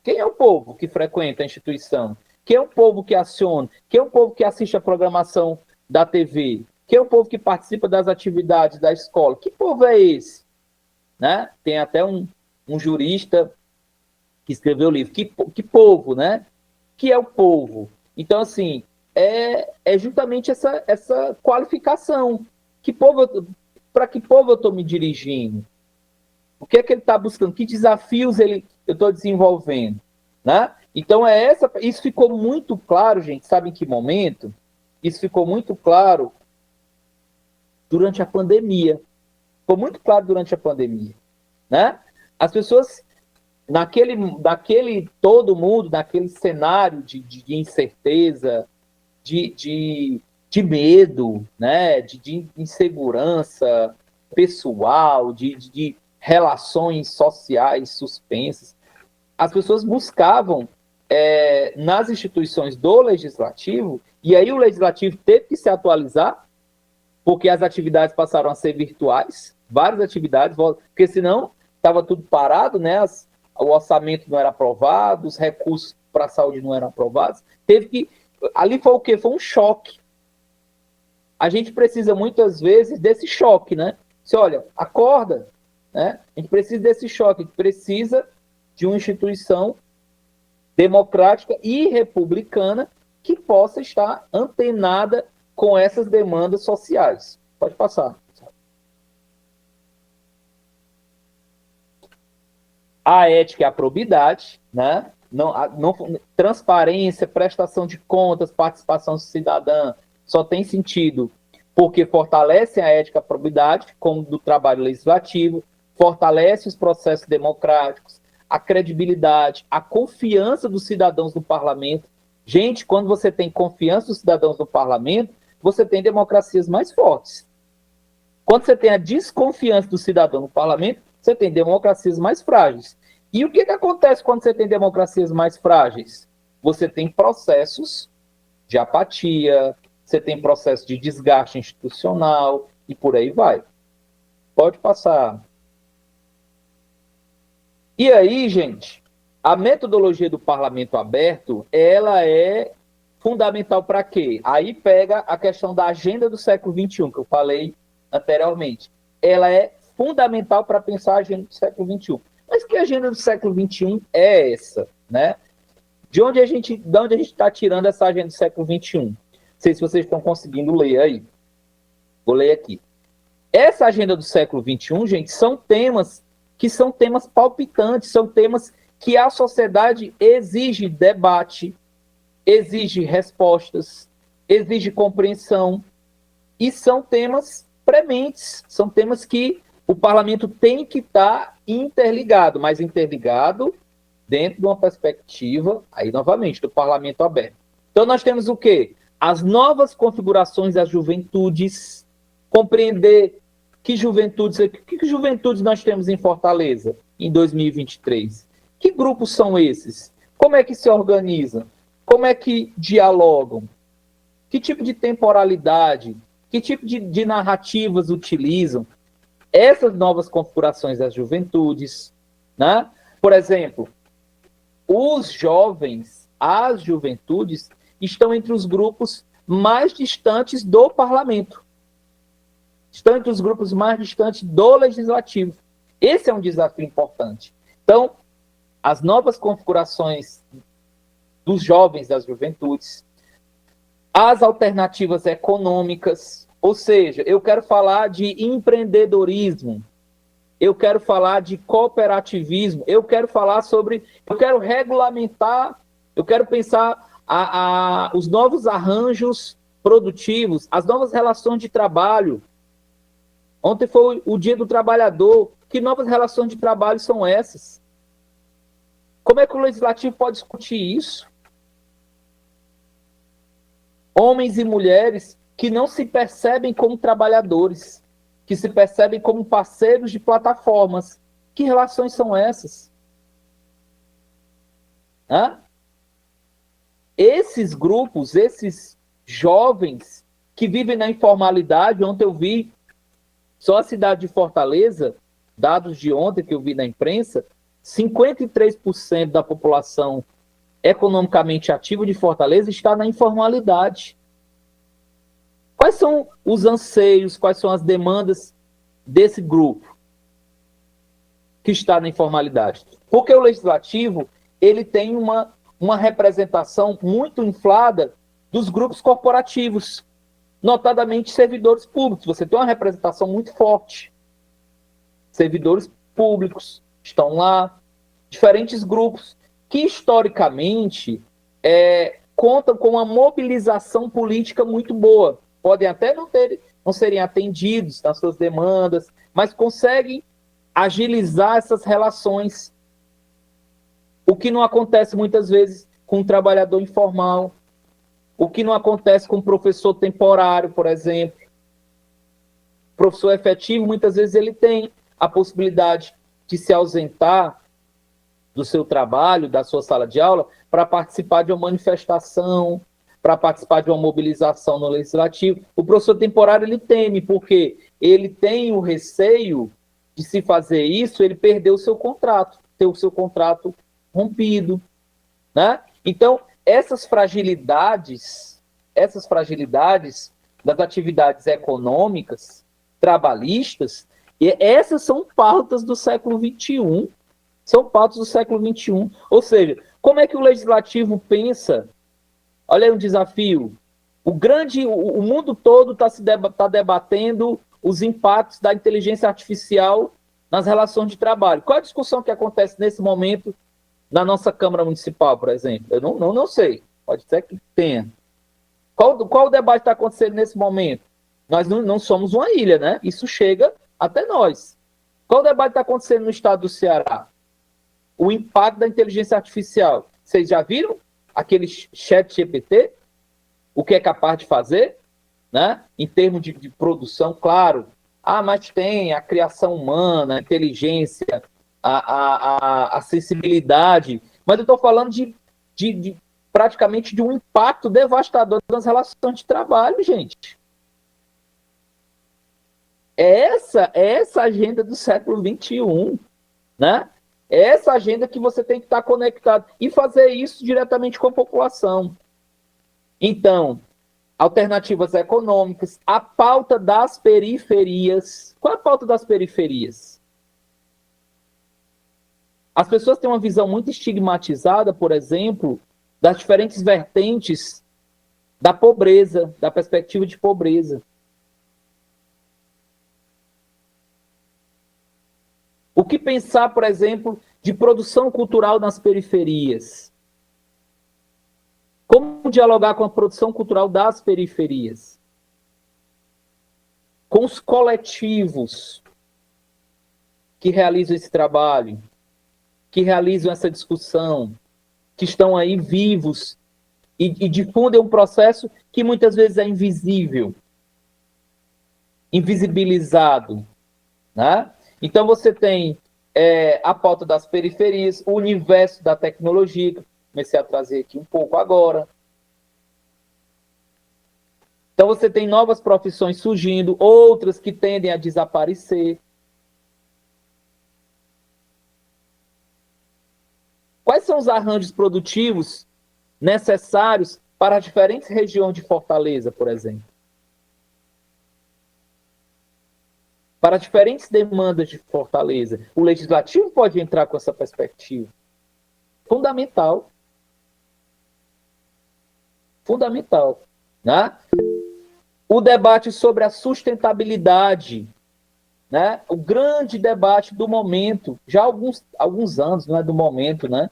Quem é o povo que frequenta a instituição? Quem é o povo que aciona? Quem é o povo que assiste a programação da TV? Quem é o povo que participa das atividades da escola? Que povo é esse? Né? Tem até um jurista que escreveu o livro. Que povo, né? Que é o povo? Então, assim, é justamente essa qualificação. Para que povo eu estou me dirigindo? O que é que ele está buscando? Que desafios eu estou desenvolvendo? Né? Então, isso ficou muito claro, gente, sabe em que momento? Isso ficou muito claro durante a pandemia. Ficou muito claro durante a pandemia. Né? As pessoas, todo mundo, naquele cenário de incerteza, de medo, né? de insegurança pessoal, de relações sociais suspensas, as pessoas buscavam nas instituições do legislativo, e aí o legislativo teve que se atualizar, porque as atividades passaram a ser virtuais, várias atividades, porque senão estava tudo parado, né? O orçamento não era aprovado, os recursos para a saúde não eram aprovados. Ali foi o quê? Foi um choque. A gente precisa muitas vezes desse choque, né? Você olha, acorda, né? A gente precisa desse choque, a gente precisa de uma instituição democrática e republicana que possa estar antenada com essas demandas sociais. Pode passar. A ética e a probidade, né? Transparência, prestação de contas, participação cidadã, só tem sentido porque fortalecem a ética e a probidade, como do trabalho legislativo, fortalece os processos democráticos, a credibilidade, a confiança dos cidadãos no parlamento. Gente, quando você tem confiança dos cidadãos no parlamento, você tem democracias mais fortes. Quando você tem a desconfiança do cidadão no parlamento, você tem democracias mais frágeis. E o que acontece quando você tem democracias mais frágeis? Você tem processos de apatia, você tem processo de desgaste institucional e por aí vai. Pode passar. E aí, gente, a metodologia do parlamento aberto, ela é fundamental para quê? Aí pega a questão da agenda do século XXI, que eu falei anteriormente. Ela é fundamental para pensar a agenda do século XXI. Mas que agenda do século XXI é essa, né? De onde a gente está tirando essa agenda do século XXI? Não sei se vocês estão conseguindo ler aí. Vou ler aqui. Essa agenda do século XXI, gente, são temas que são temas palpitantes, são temas que a sociedade exige debate, exige respostas, exige compreensão, e são temas prementes, são temas que o parlamento tem que estar interligado, mas interligado dentro de uma perspectiva, aí novamente, do parlamento aberto. Então nós temos o quê? As novas configurações das juventudes, compreender que juventudes nós temos em Fortaleza em 2023. Que grupos são esses? Como é que se organizam? Como é que dialogam? Que tipo de temporalidade? Que tipo de narrativas utilizam? Essas novas configurações das juventudes, né? Por exemplo, os jovens, as juventudes, estão entre os grupos mais distantes do parlamento. Estão entre os grupos mais distantes do legislativo. Esse é um desafio importante. Então, as novas configurações dos jovens, das juventudes, as alternativas econômicas, ou seja, eu quero falar de empreendedorismo, eu quero falar de cooperativismo, eu quero regulamentar, eu quero pensar os novos arranjos produtivos, as novas relações de trabalho. Ontem foi o Dia do Trabalhador. Que novas relações de trabalho são essas? Como é que o legislativo pode discutir isso? Homens e mulheres que não se percebem como trabalhadores, que se percebem como parceiros de plataformas. Que relações são essas? Esses grupos, esses jovens que vivem na informalidade, ontem eu vi só a cidade de Fortaleza, dados de ontem que eu vi na imprensa, 53% da população economicamente ativa de Fortaleza está na informalidade. Quais são os anseios, quais são as demandas desse grupo que está na informalidade? Porque o legislativo, ele tem uma representação muito inflada dos grupos corporativos, notadamente servidores públicos. Você tem uma representação muito forte. Servidores públicos estão lá, diferentes grupos que, historicamente, contam com uma mobilização política muito boa. Podem até não serem atendidos nas suas demandas, mas conseguem agilizar essas relações. O que não acontece muitas vezes com um trabalhador informal, o que não acontece com um professor temporário, por exemplo. O professor efetivo, muitas vezes, ele tem a possibilidade de se ausentar do seu trabalho, da sua sala de aula, para participar de uma manifestação, para participar de uma mobilização no legislativo. O professor temporário, ele teme, porque ele tem o receio de se fazer isso, ele perder o seu contrato, ter o seu contrato rompido, né? Então, essas fragilidades das atividades econômicas, trabalhistas, essas são pautas do século XXI. São pautas do século XXI. Ou seja, como é que o legislativo pensa? Olha aí um desafio. O mundo todo está debatendo os impactos da inteligência artificial nas relações de trabalho. Qual é a discussão que acontece nesse momento na nossa Câmara Municipal, por exemplo? Eu não sei. Pode ser que tenha. Qual o debate está acontecendo nesse momento? Nós não somos uma ilha, né? Isso chega até nós. Qual o debate está acontecendo no estado do Ceará? O impacto da inteligência artificial. Vocês já viram aquele chat GPT, o que é capaz de fazer, né? Em termos de produção, claro. Mas tem a criação humana, a inteligência, a sensibilidade. Mas eu estou falando de praticamente de um impacto devastador nas relações de trabalho, gente. É essa agenda do século XXI, né? É essa agenda que você tem que estar conectado e fazer isso diretamente com a população. Então, alternativas econômicas, a pauta das periferias. Qual é a pauta das periferias? As pessoas têm uma visão muito estigmatizada, por exemplo, das diferentes vertentes da pobreza, da perspectiva de pobreza. O que pensar, por exemplo, de produção cultural nas periferias? Como dialogar com a produção cultural das periferias? Com os coletivos que realizam esse trabalho, que realizam essa discussão, que estão aí vivos e difundem um processo que muitas vezes é invisível, invisibilizado, né? Então você tem a pauta das periferias, o universo da tecnologia, que comecei a trazer aqui um pouco agora. Então você tem novas profissões surgindo, outras que tendem a desaparecer. Quais são os arranjos produtivos necessários para as diferentes regiões de Fortaleza, por exemplo? Para diferentes demandas de Fortaleza. O legislativo pode entrar com essa perspectiva. Fundamental. Fundamental. Né? O debate sobre a sustentabilidade, né? O grande debate do momento, já há alguns anos, não é do momento, né?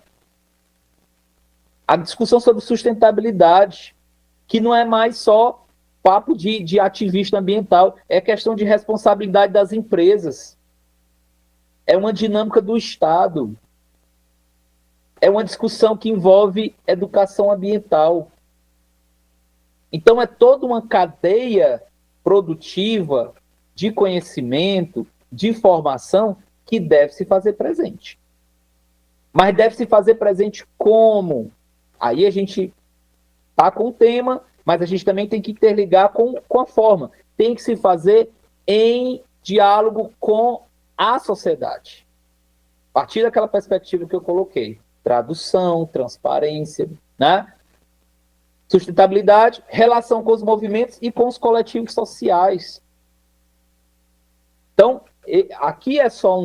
A discussão sobre sustentabilidade, que não é mais só papo de ativista ambiental, é questão de responsabilidade das empresas. É uma dinâmica do Estado. É uma discussão que envolve educação ambiental. Então, é toda uma cadeia produtiva de conhecimento, de formação, que deve se fazer presente. Mas deve se fazer presente como? Aí a gente está com o tema, mas a gente também tem que interligar com a forma. Tem que se fazer em diálogo com a sociedade. A partir daquela perspectiva que eu coloquei. Tradução, transparência, né? Sustentabilidade, relação com os movimentos e com os coletivos sociais. Então, aqui é só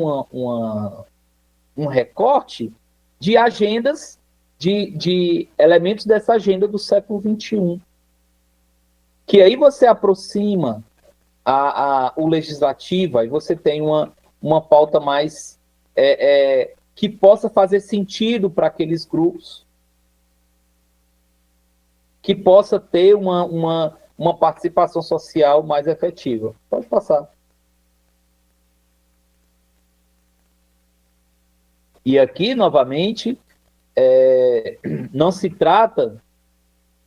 um recorte de agendas, de elementos dessa agenda do século XXI. Que aí você aproxima o legislativo, aí você tem uma pauta mais que possa fazer sentido para aqueles grupos, que possa ter uma participação social mais efetiva. Pode passar. E aqui, novamente, não se trata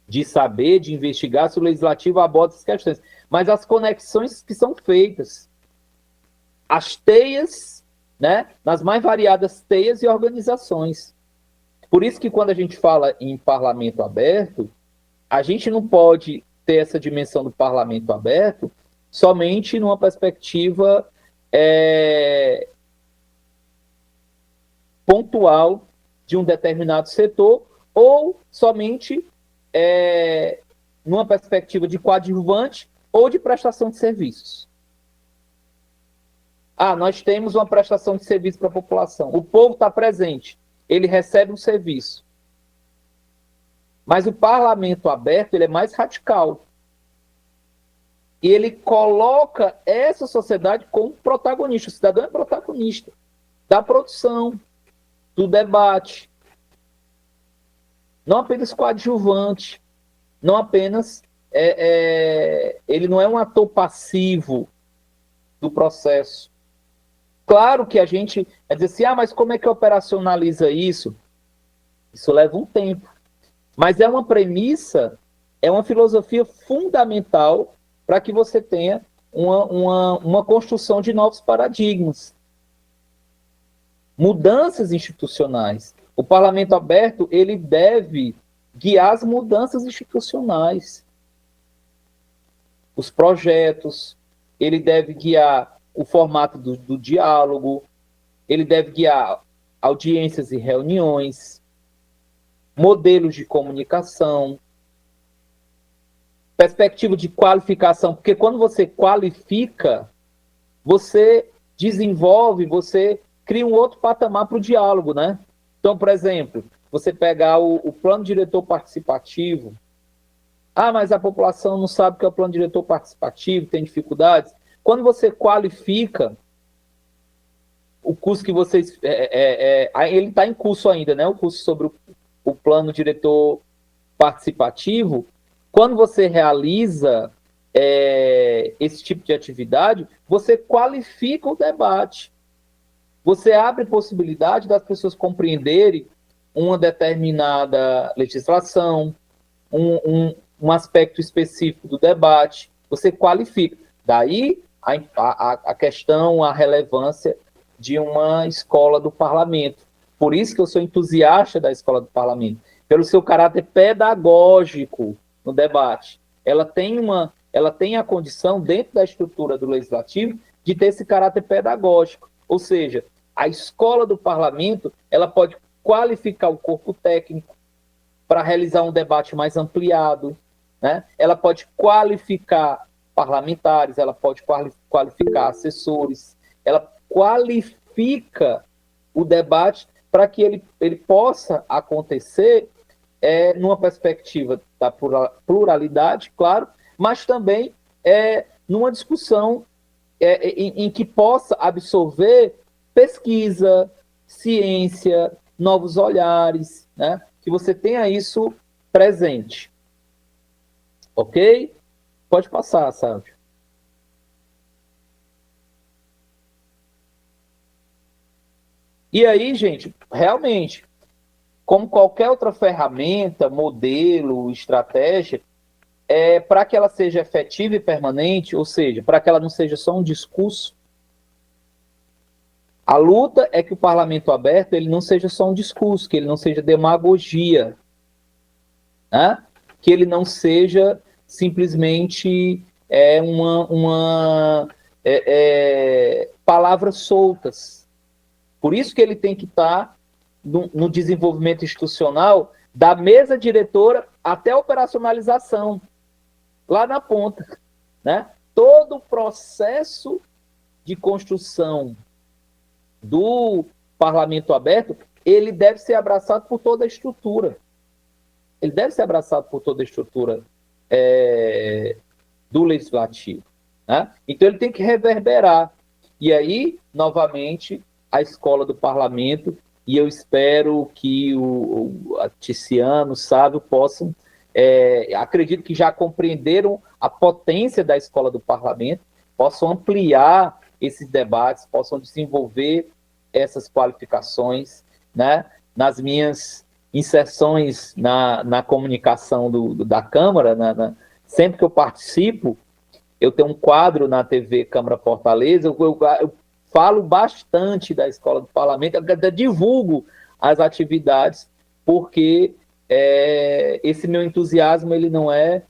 de saber, de investigar se o legislativo aborda essas questões, mas as conexões que são feitas, as teias, né, nas mais variadas teias e organizações. Por isso que quando a gente fala em parlamento aberto, a gente não pode ter essa dimensão do parlamento aberto somente numa perspectiva pontual de um determinado setor ou somente numa perspectiva de coadjuvante ou de prestação de serviços. Nós temos uma prestação de serviço para a população. O povo está presente, ele recebe um serviço. Mas o parlamento aberto ele é mais radical. E ele coloca essa sociedade como protagonista. O cidadão é protagonista da produção, do debate. Não apenas coadjuvante, não apenas... ele não é um ator passivo do processo. Claro que a gente vai dizer assim, mas como é que operacionaliza isso? Isso leva um tempo. Mas é uma premissa, é uma filosofia fundamental para que você tenha uma construção de novos paradigmas. Mudanças institucionais. O parlamento aberto, ele deve guiar as mudanças institucionais. Os projetos, ele deve guiar o formato do diálogo, ele deve guiar audiências e reuniões, modelos de comunicação, perspectiva de qualificação, porque quando você qualifica, você desenvolve, você cria um outro patamar para o diálogo, né? Então, por exemplo, você pegar o plano diretor participativo. Ah, mas a população não sabe o que é o plano diretor participativo, tem dificuldades. Quando você qualifica o curso que vocês... ele está em curso ainda, né? O curso sobre o plano diretor participativo. Quando você realiza esse tipo de atividade, você qualifica o debate. Você abre possibilidade das pessoas compreenderem uma determinada legislação, um aspecto específico do debate, você qualifica. Daí a questão, a relevância de uma escola do parlamento. Por isso que eu sou entusiasta da escola do parlamento, pelo seu caráter pedagógico no debate. Ela tem a condição, dentro da estrutura do legislativo, de ter esse caráter pedagógico. Ou seja, a escola do parlamento, ela pode qualificar o corpo técnico para realizar um debate mais ampliado, né? Ela pode qualificar parlamentares, ela pode qualificar assessores, ela qualifica o debate para que ele possa acontecer numa perspectiva da pluralidade, claro, mas também numa discussão em que possa absorver pesquisa, ciência, novos olhares, né? Que você tenha isso presente. Ok? Pode passar, Sérgio. E aí, gente, realmente, como qualquer outra ferramenta, modelo, estratégia, para que ela seja efetiva e permanente, ou seja, para que ela não seja só um discurso, a luta é que o parlamento aberto ele não seja só um discurso, que ele não seja demagogia, né? Que ele não seja simplesmente palavras soltas. Por isso que ele tem que estar no desenvolvimento institucional da mesa diretora até a operacionalização, lá na ponta, né? Todo o processo de construção do parlamento aberto, ele deve ser abraçado por toda a estrutura. Ele deve ser abraçado por toda a estrutura do legislativo, né? Então ele tem que reverberar. E aí, novamente, a escola do parlamento, e eu espero que o Ticiano, o Sávio, possam, acredito que já compreenderam a potência da escola do parlamento, possam ampliar esses debates, possam desenvolver essas qualificações, né? Nas minhas inserções na comunicação da Câmara, sempre que eu participo, eu tenho um quadro na TV Câmara Fortaleza, eu falo bastante da escola do parlamento, eu divulgo as atividades, porque esse meu entusiasmo ele não é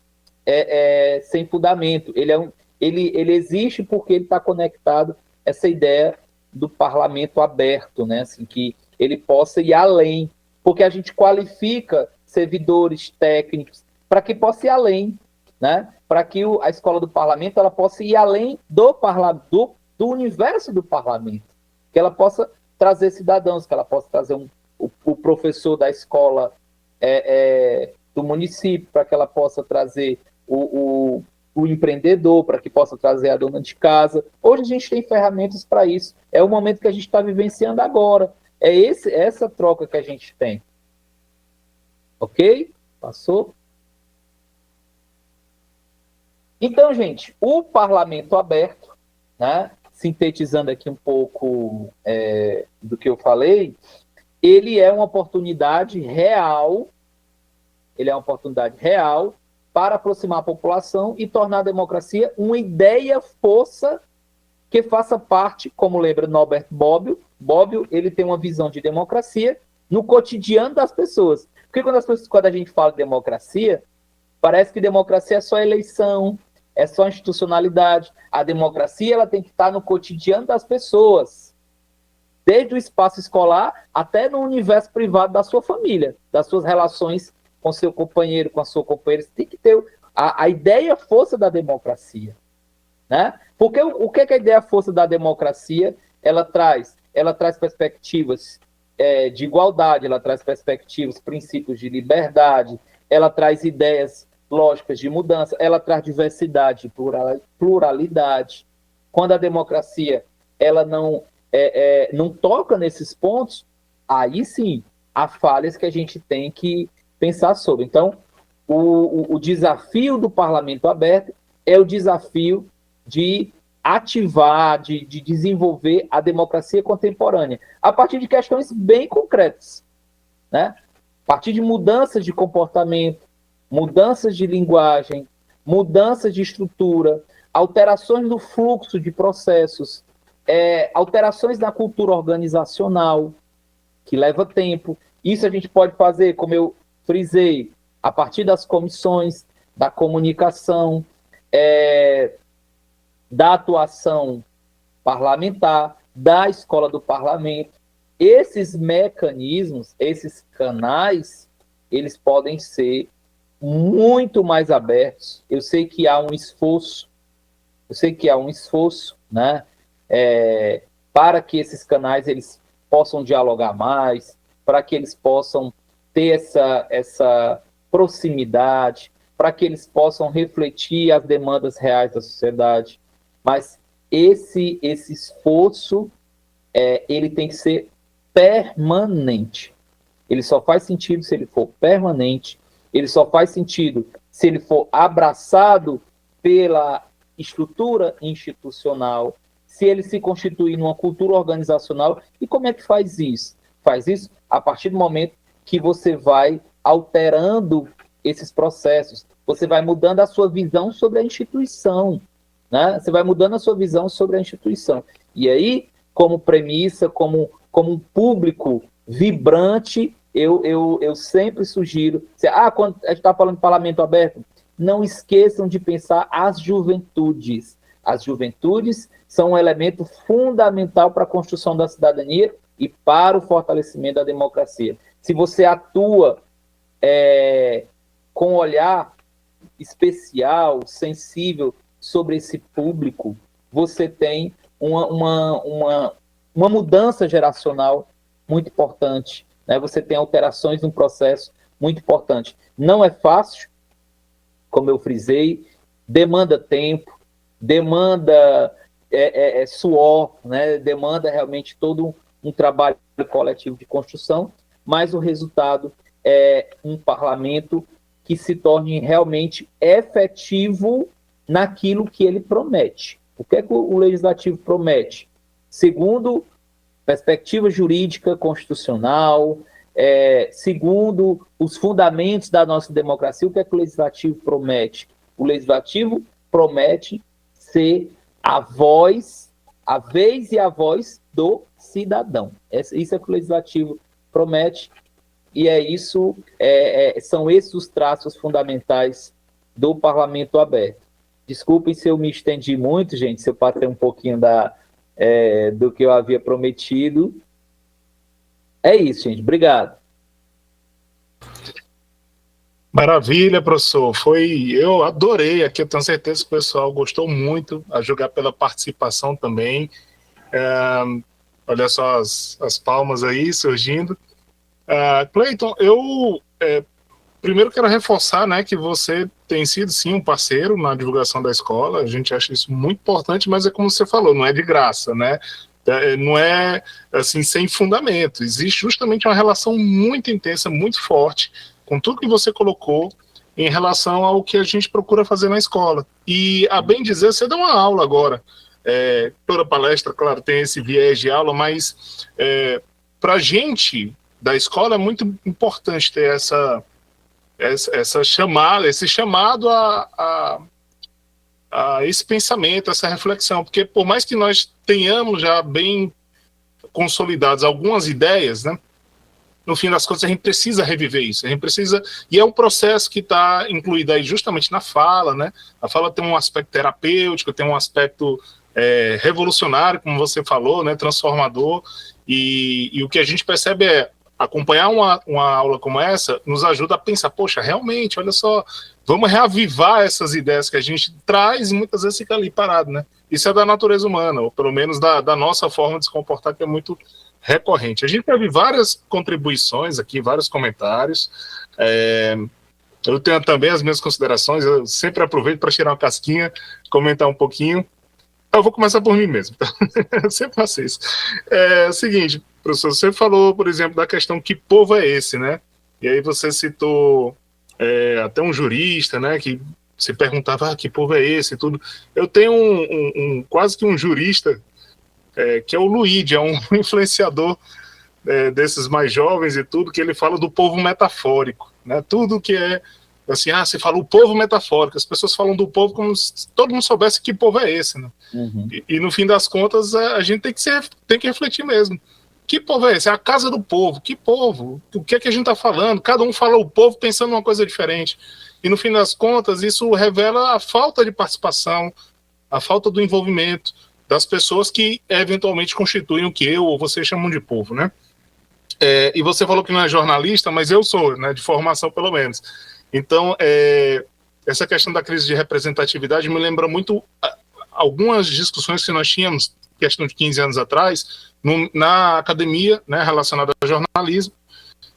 sem fundamento, ele existe porque ele está conectado a essa ideia do parlamento aberto, né? Assim, que ele possa ir além, porque a gente qualifica servidores técnicos para que possa ir além, né? Para que a escola do parlamento ela possa ir além do universo do parlamento, que ela possa trazer cidadãos, que ela possa trazer o professor da escola do município, para que ela possa trazer o empreendedor, para que possa trazer a dona de casa. Hoje a gente tem ferramentas para isso. É o momento que a gente está vivenciando agora. Essa troca que a gente tem. Ok? Passou? Então, gente, o parlamento aberto, né, sintetizando aqui um pouco do que eu falei, ele é uma oportunidade real ele é uma oportunidade real para aproximar a população e tornar a democracia uma ideia força que faça parte, como lembra Norbert Bobbio. Bobbio, ele tem uma visão de democracia no cotidiano das pessoas. Porque quando a gente fala de democracia, parece que democracia é só eleição, é só institucionalidade. A democracia ela tem que estar no cotidiano das pessoas, desde o espaço escolar até no universo privado da sua família, das suas relações com seu companheiro, com a sua companheira. Você tem que ter a ideia força da democracia, né? Porque o que é a ideia força da democracia? Ela traz perspectivas de igualdade, ela traz perspectivas, princípios de liberdade, ela traz ideias lógicas de mudança, ela traz diversidade, pluralidade. Quando a democracia ela não toca nesses pontos, aí sim há falhas que a gente tem que pensar sobre. Então, o desafio do parlamento aberto é o desafio de ativar, de desenvolver a democracia contemporânea, a partir de questões bem concretas, né? A partir de mudanças de comportamento, mudanças de linguagem, mudanças de estrutura, alterações no fluxo de processos, alterações na cultura organizacional, que leva tempo. Isso a gente pode fazer, como eu frisei, a partir das comissões, da comunicação, da atuação parlamentar, da escola do parlamento. Esses mecanismos, esses canais, eles podem ser muito mais abertos. Eu sei que há um esforço, né, para que esses canais eles possam dialogar mais, para que eles possam ter essa proximidade, para que eles possam refletir as demandas reais da sociedade. Mas esse esforço, ele tem que ser permanente. Ele só faz sentido se ele for permanente, ele só faz sentido se ele for abraçado pela estrutura institucional, se ele se constituir numa cultura organizacional. E como é que faz isso? Faz isso a partir do momento que você vai alterando esses processos, você vai mudando a sua visão sobre a instituição, né? Você vai mudando a sua visão sobre a instituição. E aí, como premissa, como um público vibrante, eu sempre sugiro, quando a gente está falando de parlamento aberto, não esqueçam de pensar as juventudes. As juventudes são um elemento fundamental para a construção da cidadania e para o fortalecimento da democracia. Se você atua com um olhar especial, sensível sobre esse público, você tem uma mudança geracional muito importante, né? Você tem alterações no processo muito importante. Não é fácil, como eu frisei, demanda tempo, demanda suor, né? Demanda realmente todo um trabalho coletivo de construção, mas o resultado é um parlamento que se torne realmente efetivo naquilo que ele promete. O que é que o legislativo promete? Segundo perspectiva jurídica constitucional, segundo os fundamentos da nossa democracia, o que é que o legislativo promete? O legislativo promete ser a voz, a vez e a voz do cidadão. Isso é que o legislativo promete, e são esses os traços fundamentais do parlamento aberto. Desculpem se eu me estendi muito, gente, se eu passei um pouquinho do que eu havia prometido. É isso, gente. Obrigado. Maravilha, professor. Eu adorei aqui, eu tenho certeza que o pessoal gostou muito, a julgar pela participação também. Olha só as palmas aí surgindo. Cleiton, eu primeiro quero reforçar, né, que você tem sido, sim, um parceiro na divulgação da escola. A gente acha isso muito importante, mas é como você falou, não é de graça, né? Não é, assim, sem fundamento. Existe justamente uma relação muito intensa, muito forte, com tudo que você colocou em relação ao que a gente procura fazer na escola. E, a bem dizer, você dá uma aula agora. Toda palestra, claro, tem esse viés de aula, mas para a gente da escola é muito importante ter essa chamada, esse chamado a esse pensamento, essa reflexão, porque por mais que nós tenhamos já bem consolidadas algumas ideias, né, no fim das contas a gente precisa reviver isso, a gente precisa, e é um processo que está incluído aí justamente na fala, né, a fala tem um aspecto terapêutico, tem um aspecto revolucionário, como você falou, né, transformador, e o que a gente percebe é acompanhar uma aula como essa nos ajuda a pensar, poxa, realmente, olha só, vamos reavivar essas ideias que a gente traz e muitas vezes fica ali parado, né? Isso é da natureza humana, ou pelo menos da nossa forma de se comportar, que é muito recorrente. A gente teve várias contribuições aqui, vários comentários. Eu tenho também as minhas considerações, eu sempre aproveito para tirar uma casquinha, comentar um pouquinho. Eu vou começar por mim mesmo, tá? Eu sempre faço isso. É o seguinte, professor, você falou, por exemplo, da questão que povo é esse, né? E aí você citou até um jurista, né, que se perguntava que povo é esse e tudo. Eu tenho quase que um jurista, que é o Luigi, é um influenciador desses mais jovens e tudo, que ele fala do povo metafórico, né? Tudo que é assim, você fala o povo metafórico, as pessoas falam do povo como se todo mundo soubesse que povo é esse, né? Uhum. E no fim das contas, a gente tem que refletir mesmo. Que povo é esse? É a casa do povo. Que povo? O que é que a gente está falando? Cada um fala o povo pensando uma coisa diferente. E no fim das contas, isso revela a falta de participação, a falta do envolvimento das pessoas que eventualmente constituem o que eu ou vocês chamam de povo, né? E você falou que não é jornalista, mas eu sou, né, de formação pelo menos. Então, essa questão da crise de representatividade me lembra muito algumas discussões que nós tínhamos, questão de 15 anos atrás, na academia, né, relacionada ao jornalismo,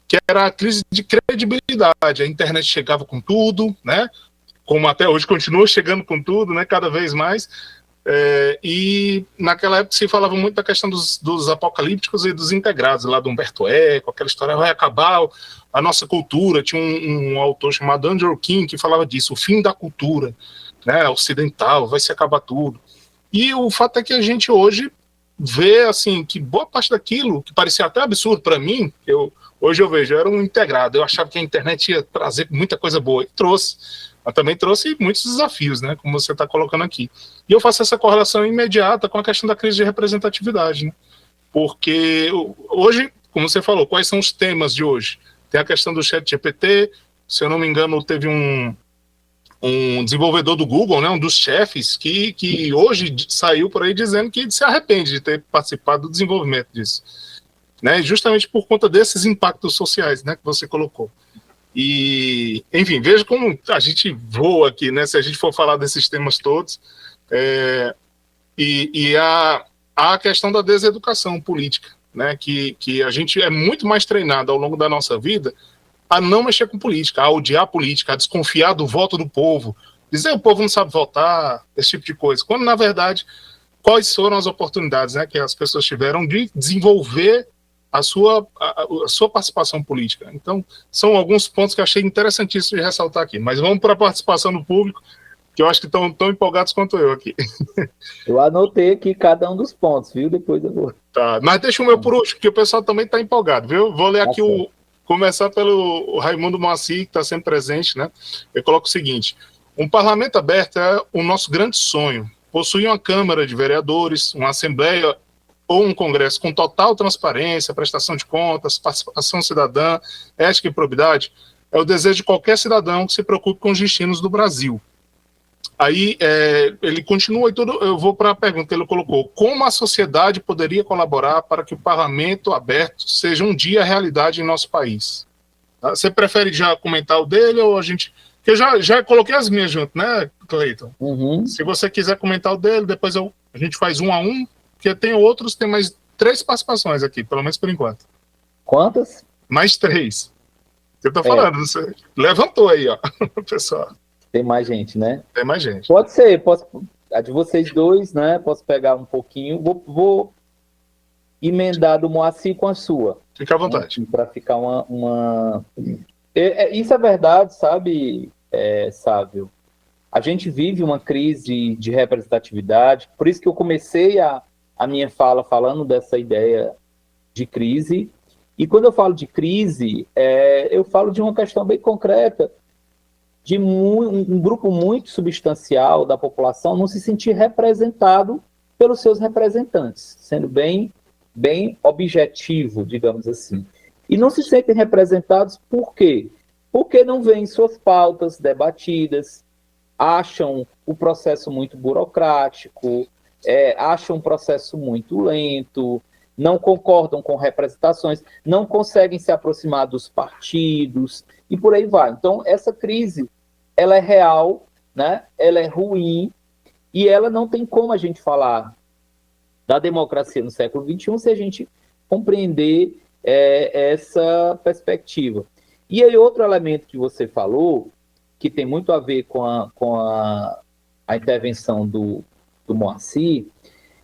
que era a crise de credibilidade. A internet chegava com tudo, né, como até hoje continua chegando com tudo, né, cada vez mais, e naquela época se falava muito da questão dos apocalípticos e dos integrados, lá do Humberto Eco, aquela história, vai acabar a nossa cultura. Tinha um autor chamado Andrew King que falava disso, o fim da cultura, né, ocidental, vai se acabar tudo. E o fato é que a gente hoje vê assim, que boa parte daquilo que parecia até absurdo para mim, hoje eu vejo, era um integrado. Eu achava que a internet ia trazer muita coisa boa, e trouxe. Mas também trouxe muitos desafios, né, como você está colocando aqui. E eu faço essa correlação imediata com a questão da crise de representatividade, né? Porque hoje, como você falou, quais são os temas de hoje? Tem a questão do ChatGPT, se eu não me engano, teve um desenvolvedor do Google, né, um dos chefes, que hoje saiu por aí dizendo que se arrepende de ter participado do desenvolvimento disso, né, justamente por conta desses impactos sociais, né, que você colocou. E, enfim, veja como a gente voa aqui, né, se a gente for falar desses temas todos, e a questão da deseducação política, né, que a gente é muito mais treinado ao longo da nossa vida a não mexer com política, a odiar a política, a desconfiar do voto do povo, dizer que o povo não sabe votar, esse tipo de coisa, quando, na verdade, quais foram as oportunidades, né, que as pessoas tiveram de desenvolver a sua participação política. Então, são alguns pontos que eu achei interessantíssimo de ressaltar aqui, mas vamos para a participação do público, que eu acho que estão tão empolgados quanto eu aqui. Eu anotei aqui cada um dos pontos, viu? Depois eu vou... Tá, mas deixa o meu por último, que o pessoal também está empolgado, viu? Vou ler aqui começar pelo Raimundo Moacir, que está sempre presente, né? Eu coloco o seguinte: um parlamento aberto é o nosso grande sonho. Possuir uma Câmara de Vereadores, uma Assembleia ou um Congresso com total transparência, prestação de contas, participação cidadã, ética e probidade, é o desejo de qualquer cidadão que se preocupe com os destinos do Brasil. Aí ele continua e tudo. Eu vou para a pergunta que ele colocou: como a sociedade poderia colaborar para que o parlamento aberto seja um dia realidade em nosso país? Tá? Você prefere já comentar o dele ou a gente... Porque eu já coloquei as minhas junto, né, Cleiton? Uhum. Se você quiser comentar o dele, depois a gente faz um a um, porque tem outros, tem mais 3 participações aqui, pelo menos por enquanto. Quantas? Mais 3. Eu tô falando, você levantou aí, ó, pessoal. Tem mais gente, né? Tem mais gente. Pode ser, a de vocês dois, né? Posso pegar um pouquinho. Vou emendar do Moacir com a sua. Fica à vontade. Né? Para ficar uma... Isso é verdade, sabe, Sávio? A gente vive uma crise de representatividade, por isso que eu comecei a minha fala falando dessa ideia de crise, E quando eu falo de crise, eu falo de uma questão bem concreta, de um grupo muito substancial da população não se sentir representado pelos seus representantes, sendo bem objetivo, digamos assim. E não se sentem representados por quê? Porque não veem suas pautas debatidas, acham o processo muito burocrático, acham o processo muito lento, não concordam com representações, não conseguem se aproximar dos partidos, e por aí vai. Então, essa crise, ela é real, né? Ela é ruim, e ela não tem como a gente falar da democracia no século XXI se a gente compreender essa perspectiva. E aí, outro elemento que você falou, que tem muito a ver com a intervenção do Moacir,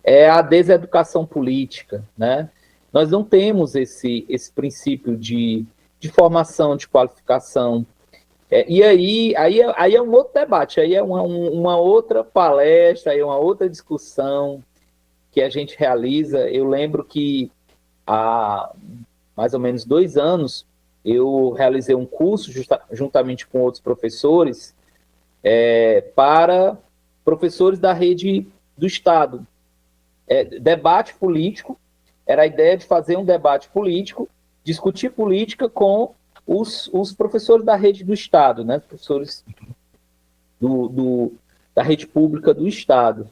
é a deseducação política, né? Nós não temos esse princípio de formação, de qualificação. E aí é um outro debate, aí é uma outra palestra, aí é uma outra discussão que a gente realiza. Eu lembro que há mais ou menos 2 anos eu realizei um curso juntamente com outros professores para professores da rede do Estado. Debate político, era a ideia de fazer um debate político, discutir política com os professores da rede do Estado, né? Professores da rede pública do Estado.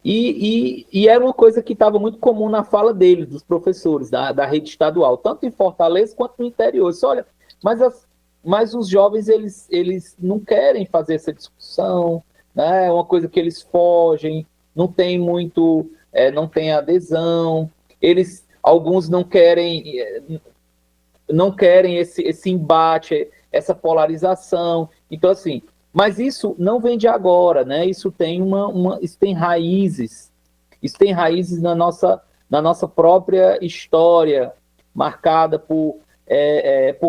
E era uma coisa que estava muito comum na fala deles, dos professores da rede estadual, tanto em Fortaleza quanto no interior. Disse, olha, mas os jovens eles não querem fazer essa discussão, né? É uma coisa que eles fogem, não tem muito, não tem adesão, alguns não querem esse embate, essa polarização. Então, assim, mas isso não vem de agora, né? Isso tem isso tem raízes. Isso tem raízes na nossa própria história, marcada por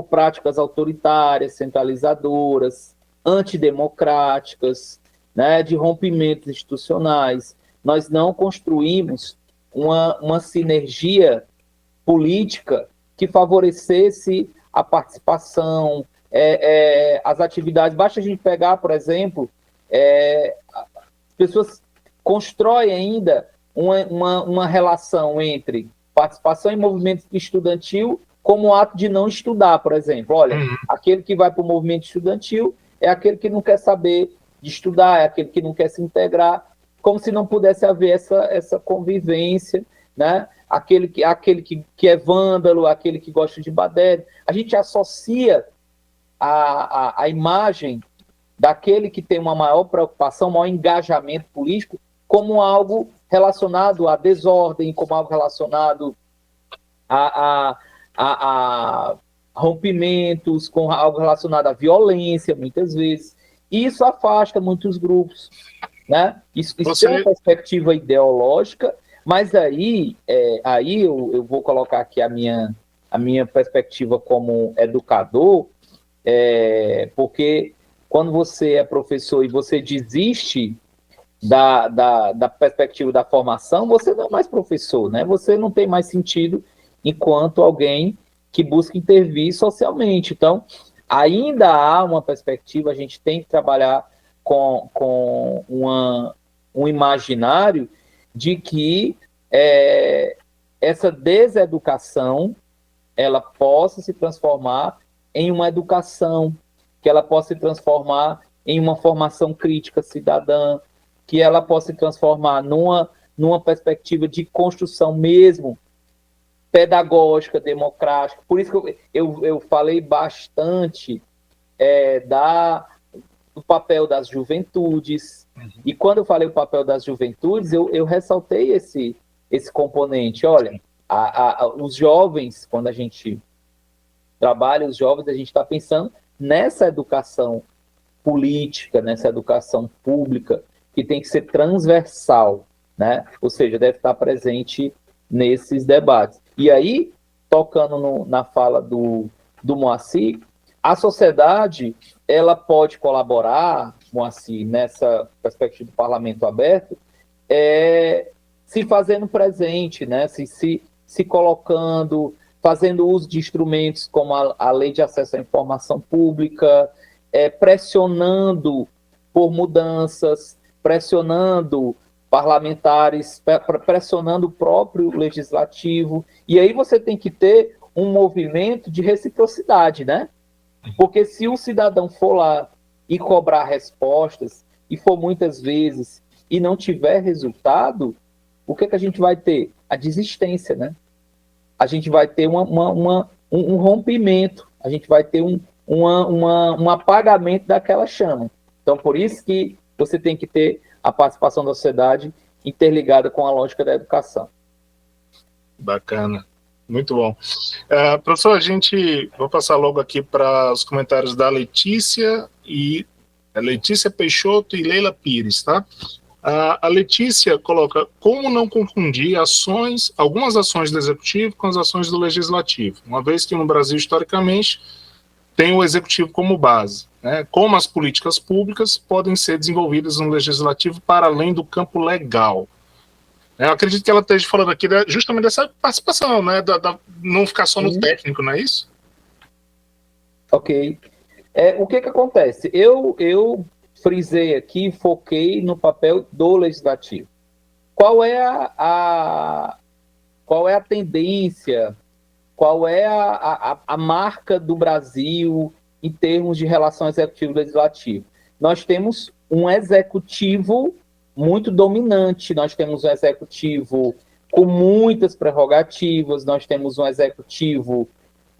práticas autoritárias, centralizadoras, antidemocráticas, né? De rompimentos institucionais. Nós não construímos uma sinergia política que favorecesse a participação, as atividades. Basta a gente pegar, por exemplo, as pessoas constroem ainda uma relação entre participação em movimento estudantil como ato de não estudar, por exemplo. Olha, aquele que vai para o movimento estudantil é aquele que não quer saber de estudar, é aquele que não quer se integrar, como se não pudesse haver essa convivência, né? Aquele que é vândalo, aquele que gosta de badé. A gente associa a imagem daquele que tem uma maior preocupação, maior engajamento político, como algo relacionado à desordem, como algo relacionado a rompimentos, com algo relacionado à violência, muitas vezes. E isso afasta muitos grupos, né? Isso tem uma perspectiva ideológica, mas aí eu vou colocar aqui a minha perspectiva como educador, porque quando você é professor e você desiste da perspectiva da formação, você não é mais professor, né? Você não tem mais sentido enquanto alguém que busca intervir socialmente. Então, ainda há uma perspectiva, a gente tem que trabalhar com um imaginário de que essa deseducação ela possa se transformar em uma educação, que ela possa se transformar em uma formação crítica cidadã, que ela possa se transformar numa perspectiva de construção mesmo pedagógica, democrática. Por isso que eu falei bastante do papel das juventudes. E quando eu falei o papel das juventudes, eu ressaltei esse componente. Olha, os jovens, quando a gente trabalha os jovens, a gente está pensando nessa educação política, nessa educação pública, que tem que ser transversal, né? Ou seja, deve estar presente nesses debates. E aí, tocando na fala do Moacir, a sociedade ela pode colaborar, Moacir, nessa perspectiva do parlamento aberto, se fazendo presente, né? se colocando, fazendo uso de instrumentos como a Lei de Acesso à Informação Pública, pressionando por mudanças, pressionando parlamentares, pressionando o próprio legislativo. E aí você tem que ter um movimento de reciprocidade, né? Porque se o cidadão for lá e cobrar respostas, e for muitas vezes, e não tiver resultado, o que a gente vai ter? A desistência, né? A gente vai ter um rompimento, a gente vai ter um apagamento daquela chama. Então, por isso que você tem que ter a participação da sociedade interligada com a lógica da educação. Bacana, muito bom. Professor, vou passar logo aqui para os comentários da Letícia Peixoto e Leila Pires, tá? A Letícia coloca: como não confundir algumas ações do Executivo com as ações do Legislativo, uma vez que no Brasil, historicamente, tem o Executivo como base, né? Como as políticas públicas podem ser desenvolvidas no Legislativo para além do campo legal. Eu acredito que ela esteja falando aqui justamente dessa participação, né? Não ficar só no técnico, não é isso? Ok. O que acontece? Eu frisei aqui, foquei no papel do legislativo. Qual é a tendência, qual é a marca do Brasil em termos de relação executivo-legislativo? Nós temos um executivo muito dominante, nós temos um executivo com muitas prerrogativas, nós temos um executivo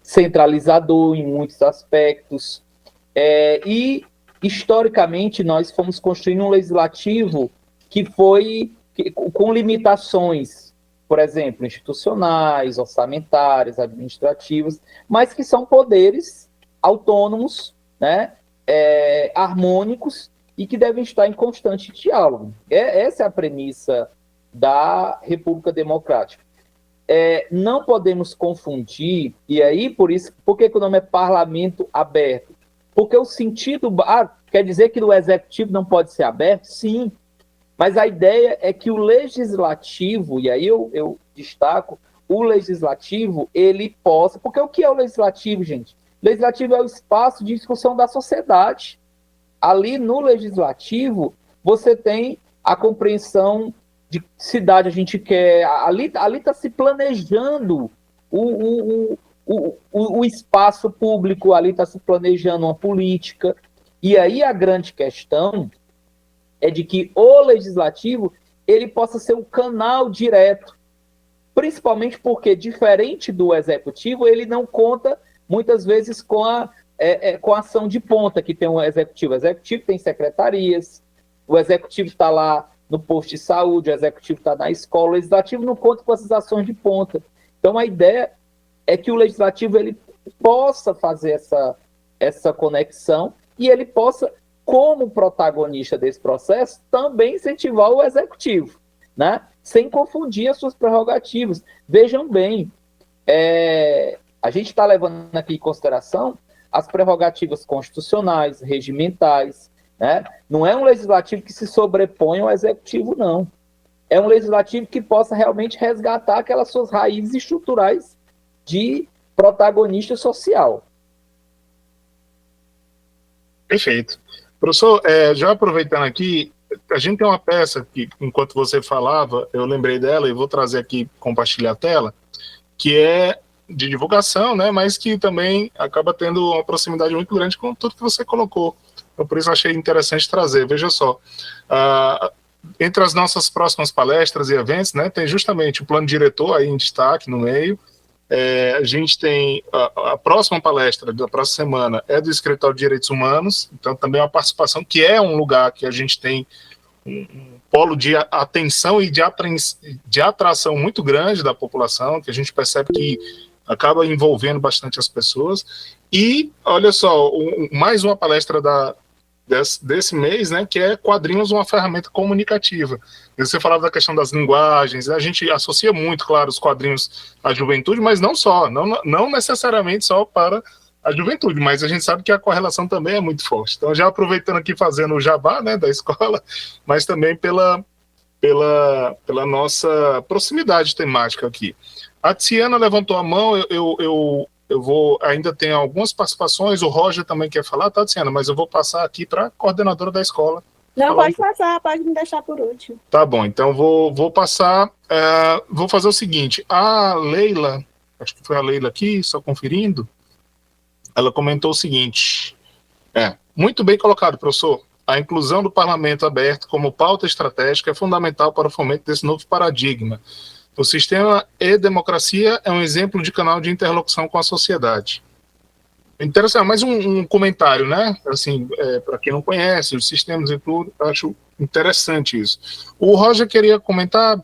centralizador em muitos aspectos, e historicamente, nós fomos construindo um legislativo com limitações, por exemplo, institucionais, orçamentárias, administrativas, mas que são poderes autônomos, né, harmônicos e que devem estar em constante diálogo. Essa é a premissa da República Democrática. Não podemos confundir, e aí, por que o nome é parlamento aberto? Porque o sentido... quer dizer que o executivo não pode ser aberto? Sim. Mas a ideia é que o legislativo, e aí eu destaco, o legislativo, ele possa... Porque o que é o legislativo, gente? O legislativo é o espaço de discussão da sociedade. Ali no legislativo, você tem a compreensão de que cidade a gente quer. Ali está se planejando o espaço público, ali está se planejando uma política. E aí a grande questão é de que o legislativo ele possa ser um canal direto, principalmente porque, diferente do executivo, ele não conta muitas vezes com a ação de ponta que tem o executivo. O executivo tem secretarias, o executivo está lá no posto de saúde, o executivo está na escola, o legislativo não conta com essas ações de ponta. Então a ideia é que o legislativo ele possa fazer essa conexão e ele possa, como protagonista desse processo, também incentivar o executivo, né? Sem confundir as suas prerrogativas. Vejam bem, a gente está levando aqui em consideração as prerrogativas constitucionais, regimentais, né? Não é um legislativo que se sobrepõe ao executivo, não. É um legislativo que possa realmente resgatar aquelas suas raízes estruturais de protagonista social. Perfeito. Professor, já aproveitando aqui, a gente tem uma peça que, enquanto você falava, eu lembrei dela e vou trazer aqui, compartilhar a tela, que é de divulgação, né, mas que também acaba tendo uma proximidade muito grande com tudo que você colocou. Então, por isso, achei interessante trazer. Veja só, entre as nossas próximas palestras e eventos, né, tem justamente o plano diretor aí em destaque no meio. A gente tem a próxima palestra da próxima semana é do Escritório de Direitos Humanos, então também é uma participação que é um lugar que a gente tem um polo de atenção e de atração muito grande da população, que a gente percebe que acaba envolvendo bastante as pessoas. E, olha só, mais uma palestra desse mês, né, que é quadrinhos, uma ferramenta comunicativa. Você falava da questão das linguagens, a gente associa muito, claro, os quadrinhos à juventude, mas não só, não necessariamente só para a juventude, mas a gente sabe que a correlação também é muito forte. Então, já aproveitando aqui, fazendo o jabá, né, da escola, mas também pela nossa proximidade temática aqui. A Tiana levantou a mão, eu vou, ainda tem algumas participações, o Roger também quer falar, tá, Tiana? Mas eu vou passar aqui para a coordenadora da escola. Não, pode passar, pode me deixar por último. Tá bom, então vou passar, vou fazer o seguinte, a Leila, acho que foi a Leila aqui, só conferindo, ela comentou o seguinte, muito bem colocado, professor, a inclusão do parlamento aberto como pauta estratégica é fundamental para o fomento desse novo paradigma. O sistema e-democracia é um exemplo de canal de interlocução com a sociedade. Interessante, mais um comentário, né? Assim, para quem não conhece os sistemas e tudo, acho interessante isso. O Roger queria comentar.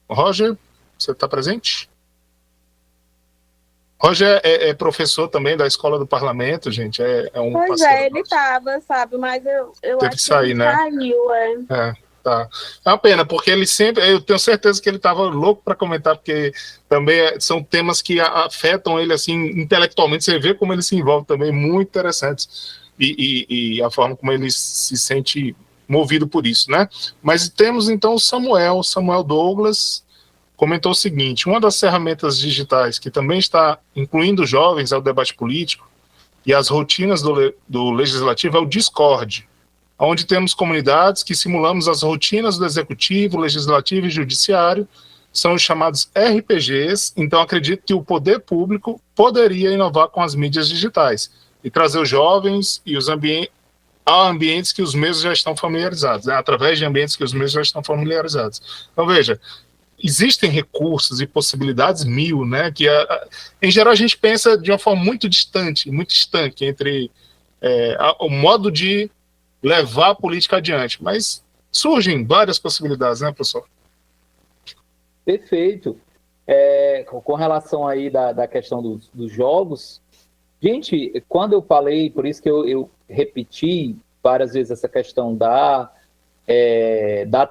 Roger, você está presente? Roger é professor também da Escola do Parlamento, gente. Um pois ele estava, sabe? Mas eu teve acho que sair, que ele né? saiu, Tá. É uma pena, porque ele sempre, eu tenho certeza que ele estava louco para comentar, porque também são temas que afetam ele assim intelectualmente, você vê como ele se envolve também, muito interessantes, e a forma como ele se sente movido por isso, né? Mas temos então o Samuel Douglas, comentou o seguinte, uma das ferramentas digitais que também está incluindo jovens ao debate político e as rotinas do legislativo é o Discord, onde temos comunidades que simulamos as rotinas do executivo, legislativo e judiciário, são os chamados RPGs, então acredito que o poder público poderia inovar com as mídias digitais e trazer os jovens e os a ambientes que os mesmos já estão familiarizados, né? Através de ambientes que os mesmos já estão familiarizados. Então, veja, existem recursos e possibilidades mil, né? Que, em geral, a gente pensa de uma forma muito distante, muito estanque entre o modo de levar a política adiante, mas surgem várias possibilidades, né, professor? Perfeito. Com relação aí da questão dos jogos, gente, quando eu falei, por isso que eu repeti várias vezes essa questão da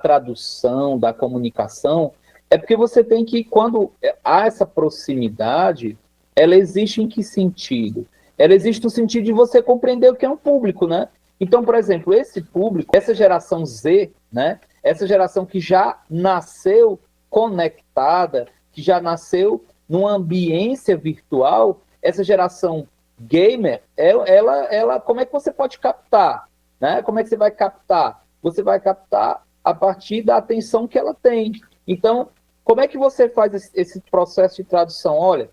tradução, da comunicação, é porque você tem que, quando há essa proximidade, ela existe em que sentido? Ela existe no sentido de você compreender o que é um público, né? Então, por exemplo, esse público, essa geração Z, né? Essa geração que já nasceu conectada, que já nasceu numa ambiência virtual, essa geração gamer, ela como é que você pode captar? Né? Como é que você vai captar? Você vai captar a partir da atenção que ela tem. Então, como é que você faz esse processo de tradução? Olha,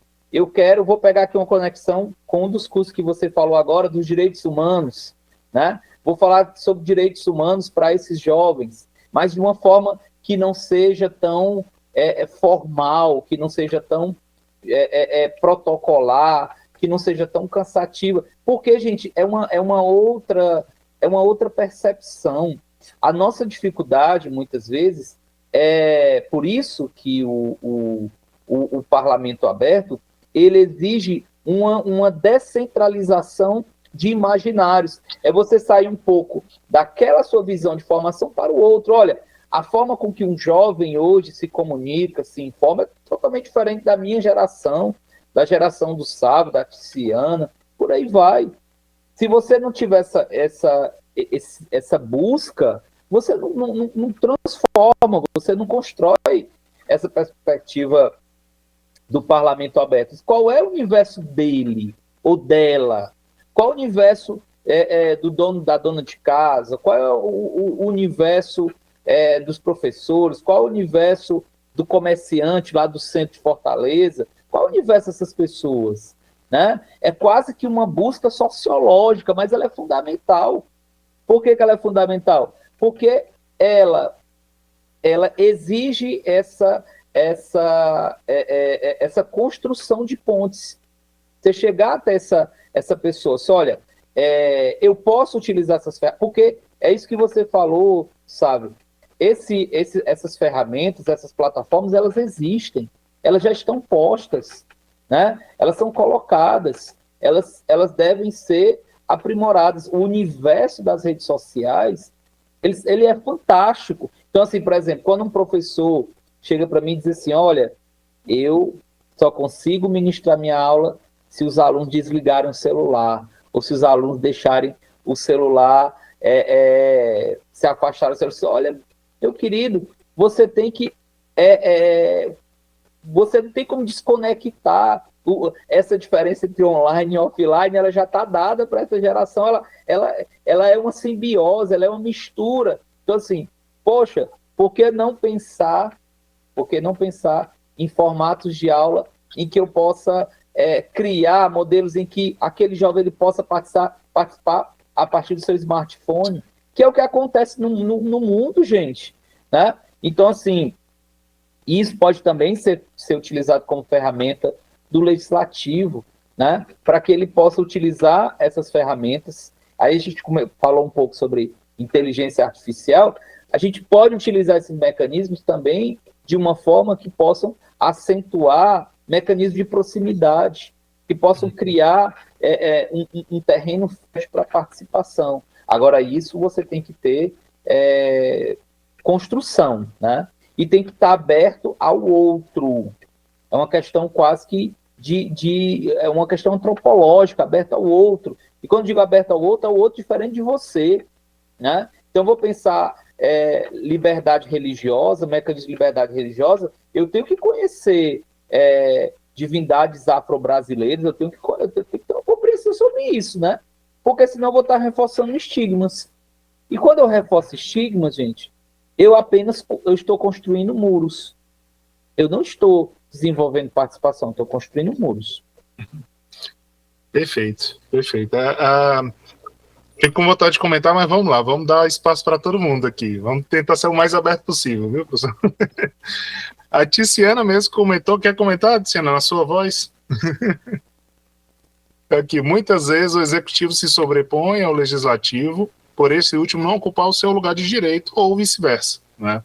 vou pegar aqui uma conexão com um dos cursos que você falou agora, dos direitos humanos, né? Vou falar sobre direitos humanos para esses jovens, mas de uma forma que não seja tão formal, que não seja tão protocolar, que não seja tão cansativa, porque, gente, é uma outra percepção. A nossa dificuldade, muitas vezes, por isso que o parlamento aberto, ele exige uma descentralização de imaginários. É você sair um pouco daquela sua visão de formação para o outro. Olha, a forma com que um jovem hoje se comunica, se informa, é totalmente diferente da minha geração, da geração do Sábio, da Tiziana, por aí vai. Se você não tiver essa busca, você não transforma, você não constrói essa perspectiva do parlamento aberto. Qual é o universo dele ou dela? Qual o universo do dono, da dona de casa? Qual é o universo dos professores? Qual é o universo do comerciante lá do centro de Fortaleza? Qual é o universo dessas pessoas? Né? É quase que uma busca sociológica, mas ela é fundamental. Por que ela é fundamental? Porque ela exige essa construção de pontes. Você chegar até essa pessoa, assim, olha, eu posso utilizar essas ferramentas, porque é isso que você falou, sabe? Essas ferramentas, essas plataformas, elas existem, elas já estão postas, né? Elas são colocadas, elas devem ser aprimoradas. O universo das redes sociais, ele é fantástico. Então, assim, por exemplo, quando um professor chega para mim e diz assim, olha, eu só consigo ministrar minha aula se os alunos desligarem o celular, ou se os alunos deixarem o celular, se afastarem do celular. Olha, meu querido, você tem que você não tem como desconectar essa diferença entre online e offline, ela já está dada para essa geração, ela é uma simbiose, ela é uma mistura. Então, assim, poxa, por que não pensar em formatos de aula em que eu possa criar modelos em que aquele jovem ele possa participar a partir do seu smartphone, que é o que acontece no mundo, gente, né? Então, assim, isso pode também ser utilizado como ferramenta do legislativo, né? Para que ele possa utilizar essas ferramentas. Aí a gente falou um pouco sobre inteligência artificial, a gente pode utilizar esses mecanismos também de uma forma que possam acentuar mecanismos de proximidade, que possam criar um terreno para participação. Agora, isso você tem que ter construção, né? E tem que estar aberto ao outro. É uma questão quase que é uma questão antropológica, aberta ao outro. E quando digo aberto ao outro, é o outro diferente de você, né? Então, eu vou pensar liberdade religiosa, mecanismo de liberdade religiosa, eu tenho que conhecer divindades afro-brasileiras, eu tenho que ter uma compreensão sobre isso, né? Porque senão eu vou estar reforçando estigmas. E quando eu reforço estigmas, gente, eu estou construindo muros. Eu não estou desenvolvendo participação, estou construindo muros. Perfeito, perfeito. Fico com vontade de comentar, mas vamos lá, vamos dar espaço para todo mundo aqui. Vamos tentar ser o mais aberto possível, viu, professor? A Tiziana mesmo comentou. Quer comentar, Tiziana, na sua voz? Aqui, muitas vezes o executivo se sobrepõe ao legislativo, por esse último não ocupar o seu lugar de direito, ou vice-versa, né?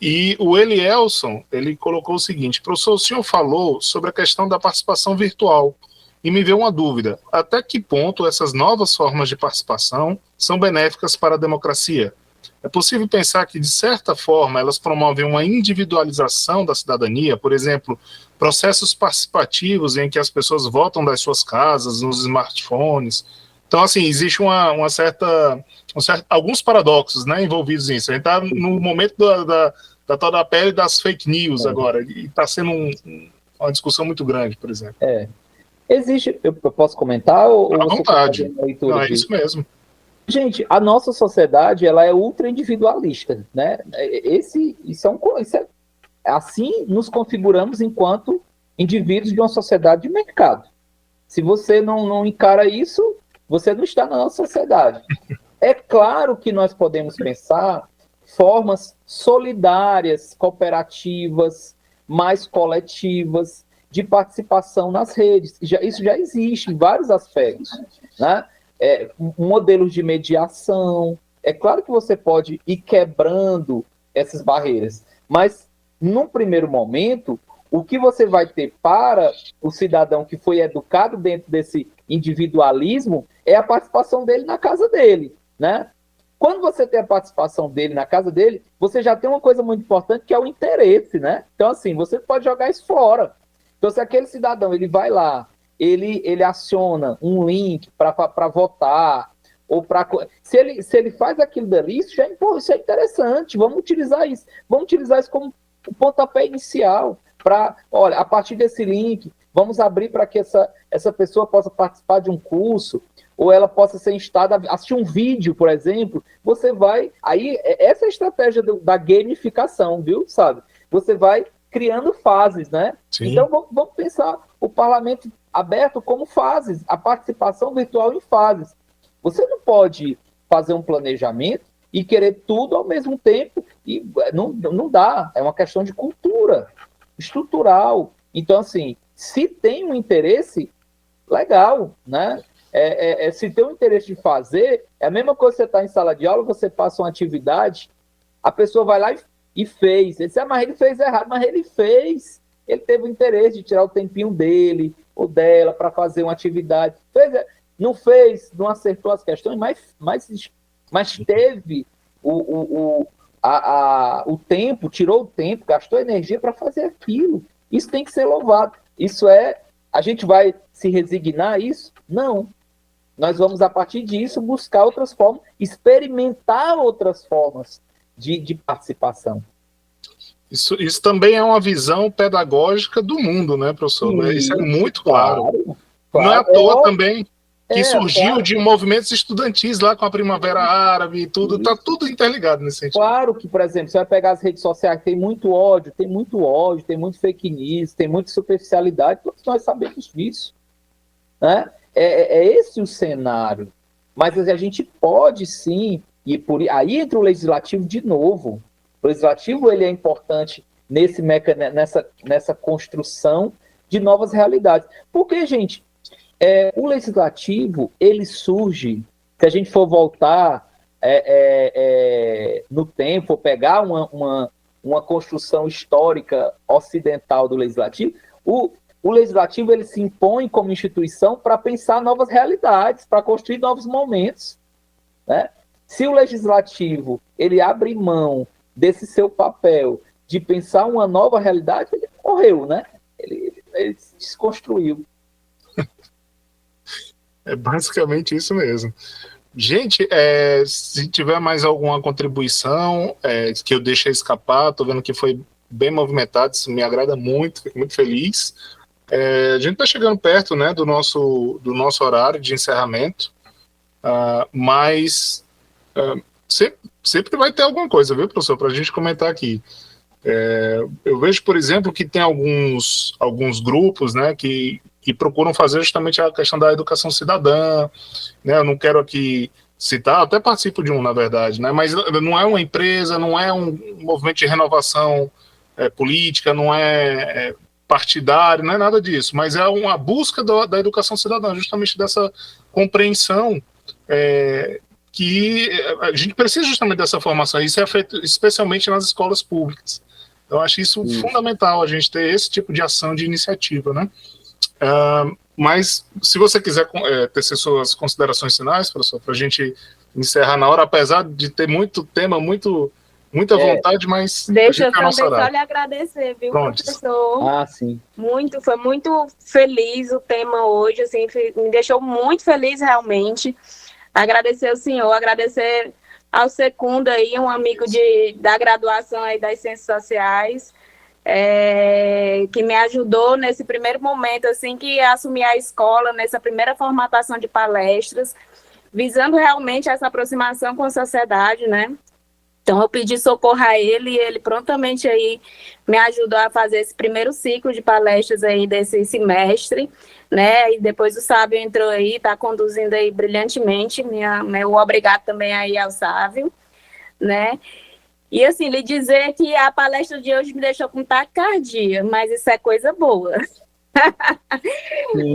E o Elielson, ele colocou o seguinte: professor, o senhor falou sobre a questão da participação virtual, e me veio uma dúvida: até que ponto essas novas formas de participação são benéficas para a democracia? É possível pensar que, de certa forma, elas promovem uma individualização da cidadania, por exemplo, processos participativos em que as pessoas votam das suas casas, nos smartphones. Então, assim, existe alguns paradoxos, né, envolvidos nisso. A gente está no momento da tal da pele das fake news agora, e está sendo uma discussão muito grande, por exemplo. Existe, eu posso comentar? Ou à vontade. Não, é isso mesmo. Gente, a nossa sociedade, ela é ultra individualista, né? Assim nos configuramos enquanto indivíduos de uma sociedade de mercado. Se você não encara isso, você não está na nossa sociedade. É claro que nós podemos pensar formas solidárias, cooperativas, mais coletivas, de participação nas redes. Isso já existe em vários aspectos, né? Modelos de mediação. É claro que você pode ir quebrando essas barreiras, mas, num primeiro momento, o que você vai ter para o cidadão que foi educado dentro desse individualismo é a participação dele na casa dele, né? Quando você tem a participação dele na casa dele, você já tem uma coisa muito importante, que é o interesse, né? Então, assim, você pode jogar isso fora. Então, se aquele cidadão ele vai lá, ele aciona um link para votar, ou se ele faz aquilo dali, isso é interessante, vamos utilizar isso como o pontapé inicial, olha, a partir desse link, vamos abrir para que essa pessoa possa participar de um curso, ou ela possa ser instada, assistir um vídeo, por exemplo. Você vai, aí, essa é a estratégia da gamificação, viu, sabe? Você vai criando fases, né? Sim. Então, vamos pensar o parlamento aberto como fases, a participação virtual em fases. Você não pode fazer um planejamento e querer tudo ao mesmo tempo, e não dá, é uma questão de cultura estrutural. Então, assim, se tem um interesse, legal, né? Se tem um interesse de fazer, é a mesma coisa que você está em sala de aula, você passa uma atividade, a pessoa vai lá e fez. Ele disse, mas ele fez errado, mas ele fez. Ele teve o interesse de tirar o tempinho dele ou dela para fazer uma atividade. Não fez, não acertou as questões, mas teve o tempo, tirou o tempo, gastou energia para fazer aquilo. Isso tem que ser louvado. A gente vai se resignar a isso? Não. Nós vamos, a partir disso, buscar outras formas, experimentar outras formas de participação. Isso também é uma visão pedagógica do mundo, né, professor? Isso é muito claro. Não é à toa também que surgiu de movimentos estudantis lá com a Primavera Árabe e tudo, está tudo interligado nesse sentido. Claro que, por exemplo, você vai pegar as redes sociais, tem muito ódio, tem muito fake news, tem muita superficialidade, todos nós sabemos disso. Né? É esse o cenário. Mas a gente pode sim, e aí entra o legislativo de novo. O legislativo ele é importante nessa construção de novas realidades. Porque, gente, o legislativo, ele surge, se a gente for voltar no tempo, pegar uma construção histórica ocidental do legislativo, o legislativo ele se impõe como instituição para pensar novas realidades, para construir novos momentos. Né? Se o legislativo ele abre mão desse seu papel de pensar uma nova realidade, ele morreu, né? Ele se desconstruiu. É basicamente isso mesmo. Gente, se tiver mais alguma contribuição que eu deixei escapar, estou vendo que foi bem movimentado, isso me agrada muito, fico muito feliz. A gente está chegando perto, né, do nosso horário de encerramento, mas sempre vai ter alguma coisa, viu, professor, para a gente comentar aqui. Eu vejo, por exemplo, que tem alguns grupos, né, que procuram fazer justamente a questão da educação cidadã, né? Eu não quero aqui citar, até participo de um, na verdade, né? Mas não é uma empresa, não é um movimento de renovação política, não é partidário, não é nada disso, mas é uma busca da educação cidadã, justamente dessa compreensão que a gente precisa justamente dessa formação. Isso é feito especialmente nas escolas públicas. Eu acho isso fundamental, a gente ter esse tipo de ação, de iniciativa, né? Mas se você quiser tecer suas considerações finais, professor, para a gente encerrar na hora, apesar de ter muito tema, muita vontade, mas deixa eu também só lhe agradecer, viu, professor? Sim. Foi muito feliz o tema hoje, assim, me deixou muito feliz realmente. Agradecer ao senhor, agradecer ao Secunda aí, um amigo da graduação aí das Ciências Sociais, que me ajudou nesse primeiro momento, assim, que assumi a escola, nessa primeira formatação de palestras, visando realmente essa aproximação com a sociedade, né? Então, eu pedi socorro a ele e ele prontamente aí me ajudou a fazer esse primeiro ciclo de palestras aí desse semestre, né? E depois o Sávio entrou aí, está conduzindo aí brilhantemente, meu obrigado também aí ao Sávio, né? E assim, lhe dizer que a palestra de hoje me deixou com taquicardia, mas isso é coisa boa.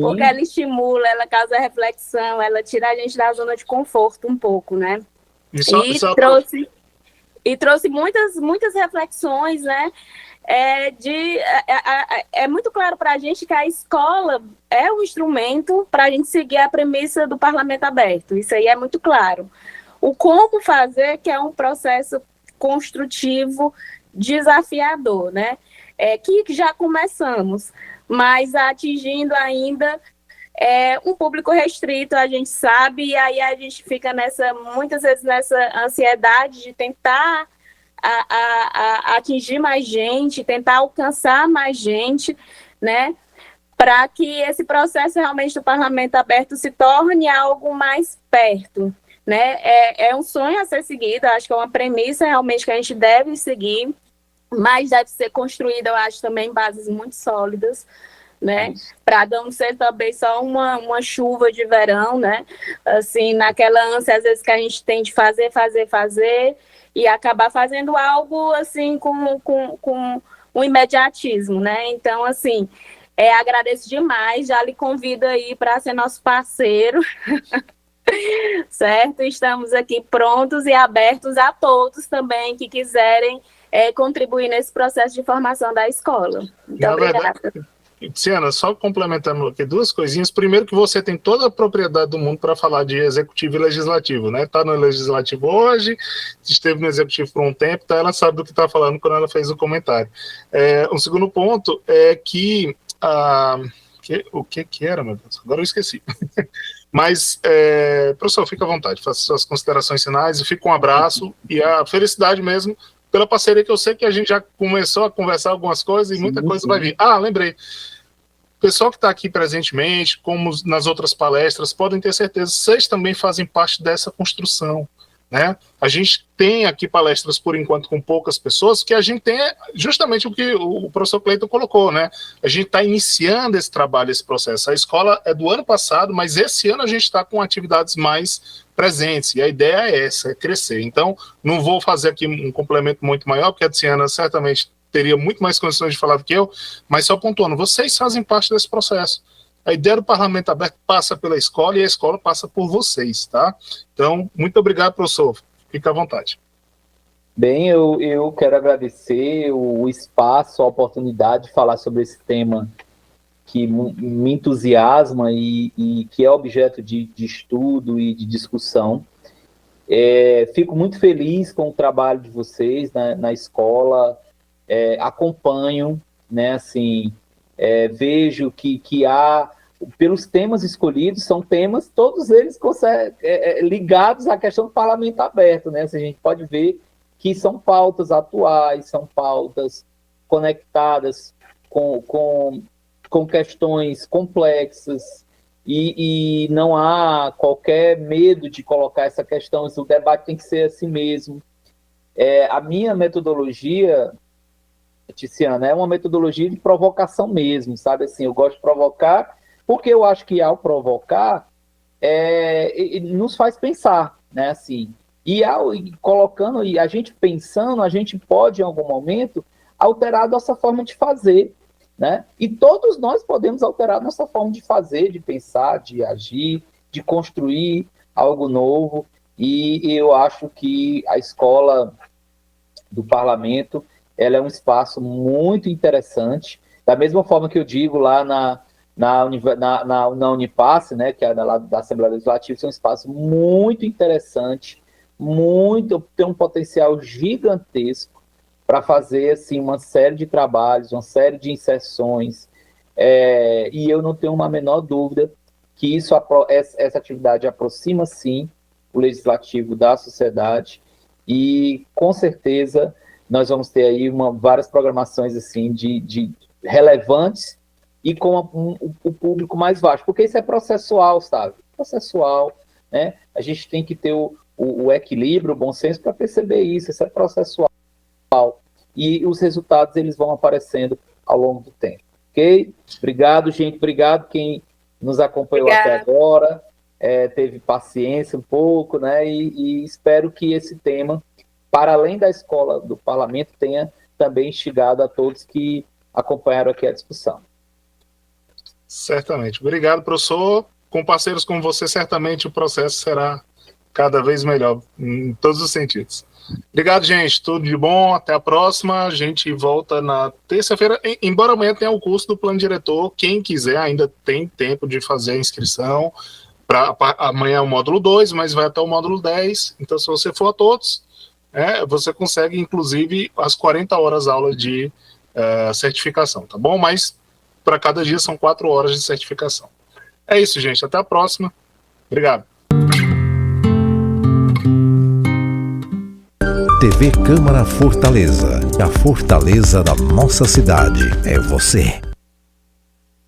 Porque ela estimula, ela causa reflexão, ela tira a gente da zona de conforto um pouco, né? E trouxe muitas reflexões, né? É muito claro para a gente que a escola é um instrumento para a gente seguir a premissa do parlamento aberto. Isso aí é muito claro. O como fazer, que é um processo construtivo, desafiador, né? Que já começamos, mas atingindo ainda um público restrito, a gente sabe, e aí a gente fica muitas vezes nessa ansiedade de tentar atingir mais gente, tentar alcançar mais gente, né? Para que esse processo realmente do parlamento aberto se torne algo mais perto. Né? É um sonho a ser seguido, acho que é uma premissa realmente que a gente deve seguir, mas deve ser construída, eu acho, também em bases muito sólidas, né? Para não ser também só uma chuva de verão, né? Assim, naquela ânsia, às vezes, que a gente tem de fazer, e acabar fazendo algo, assim, com um imediatismo, né? Então, assim, agradeço demais, já lhe convido aí para ser nosso parceiro, certo? Estamos aqui prontos e abertos a todos também que quiserem contribuir nesse processo de formação da escola. Muito obrigada. Tiziana, só complementando aqui duas coisinhas. Primeiro, que você tem toda a propriedade do mundo para falar de executivo e legislativo, né? Está no legislativo hoje, esteve no executivo por um tempo, então ela sabe do que está falando quando ela fez o comentário. Um segundo ponto é que O que era, meu Deus? Agora eu esqueci. Mas, professor, fica à vontade, faça suas considerações finais e fica um abraço e a felicidade mesmo pela parceria, que eu sei que a gente já começou a conversar algumas coisas e muita coisa vai vir. Lembrei. O pessoal que está aqui presentemente, como nas outras palestras, podem ter certeza, vocês também fazem parte dessa construção, né? A gente tem aqui palestras, por enquanto, com poucas pessoas, que a gente tem justamente o que o professor Cleiton colocou, né? A gente está iniciando esse trabalho, esse processo. A escola é do ano passado, mas esse ano a gente está com atividades mais presentes, e a ideia é essa, é crescer. Então, não vou fazer aqui um complemento muito maior, porque a Tiziana certamente teria muito mais condições de falar do que eu, mas só pontuando, vocês fazem parte desse processo. A ideia do Parlamento Aberto passa pela escola e a escola passa por vocês, tá? Então, muito obrigado, professor. Fica à vontade. Bem, eu quero agradecer o espaço, a oportunidade de falar sobre esse tema que me entusiasma e que é objeto de estudo e de discussão. Fico muito feliz com o trabalho de vocês na escola, acompanho, né, assim, vejo que há, pelos temas escolhidos, são temas, todos eles ligados à questão do parlamento aberto, né? Assim, a gente pode ver que são pautas atuais, são pautas conectadas com questões complexas, e não há qualquer medo de colocar essa questão, o debate tem que ser assim mesmo. A minha metodologia, Tiziana, é uma metodologia de provocação mesmo, sabe? Assim, eu gosto de provocar, porque eu acho que ao provocar, nos faz pensar, né? Assim, e colocando, e a gente pensando, a gente pode, em algum momento, alterar a nossa forma de fazer, né? E todos nós podemos alterar a nossa forma de fazer, de pensar, de agir, de construir algo novo, e eu acho que a escola do parlamento, ela é um espaço muito interessante, da mesma forma que eu digo lá na Unipasse, né, que é da Assembleia Legislativa, é um espaço muito interessante, tem um potencial gigantesco para fazer assim, uma série de trabalhos, uma série de inserções, e eu não tenho uma menor dúvida que essa atividade aproxima, sim, o legislativo da sociedade, e com certeza nós vamos ter aí várias programações assim, de relevantes e com o público mais vasto, porque isso é processual, sabe? Processual, né? A gente tem que ter o equilíbrio, o bom senso para perceber isso é processual. E os resultados, eles vão aparecendo ao longo do tempo, ok? Obrigado, gente, obrigado quem nos acompanhou até agora, teve paciência um pouco, né? E espero que esse tema, para além da escola do parlamento, tenha também instigado a todos que acompanharam aqui a discussão. Certamente. Obrigado, professor. Com parceiros como você, certamente o processo será cada vez melhor, em todos os sentidos. Obrigado, gente. Tudo de bom. Até a próxima. A gente volta na terça-feira. Embora amanhã tenha o curso do plano diretor, quem quiser ainda tem tempo de fazer a inscrição. Amanhã é o módulo 2, mas vai até o módulo 10. Então, se você for a todos, você consegue, inclusive, as 40 horas aula de certificação, tá bom? Mas para cada dia são 4 horas de certificação. É isso, gente. Até a próxima. Obrigado. TV Câmara Fortaleza. A fortaleza da nossa cidade é você.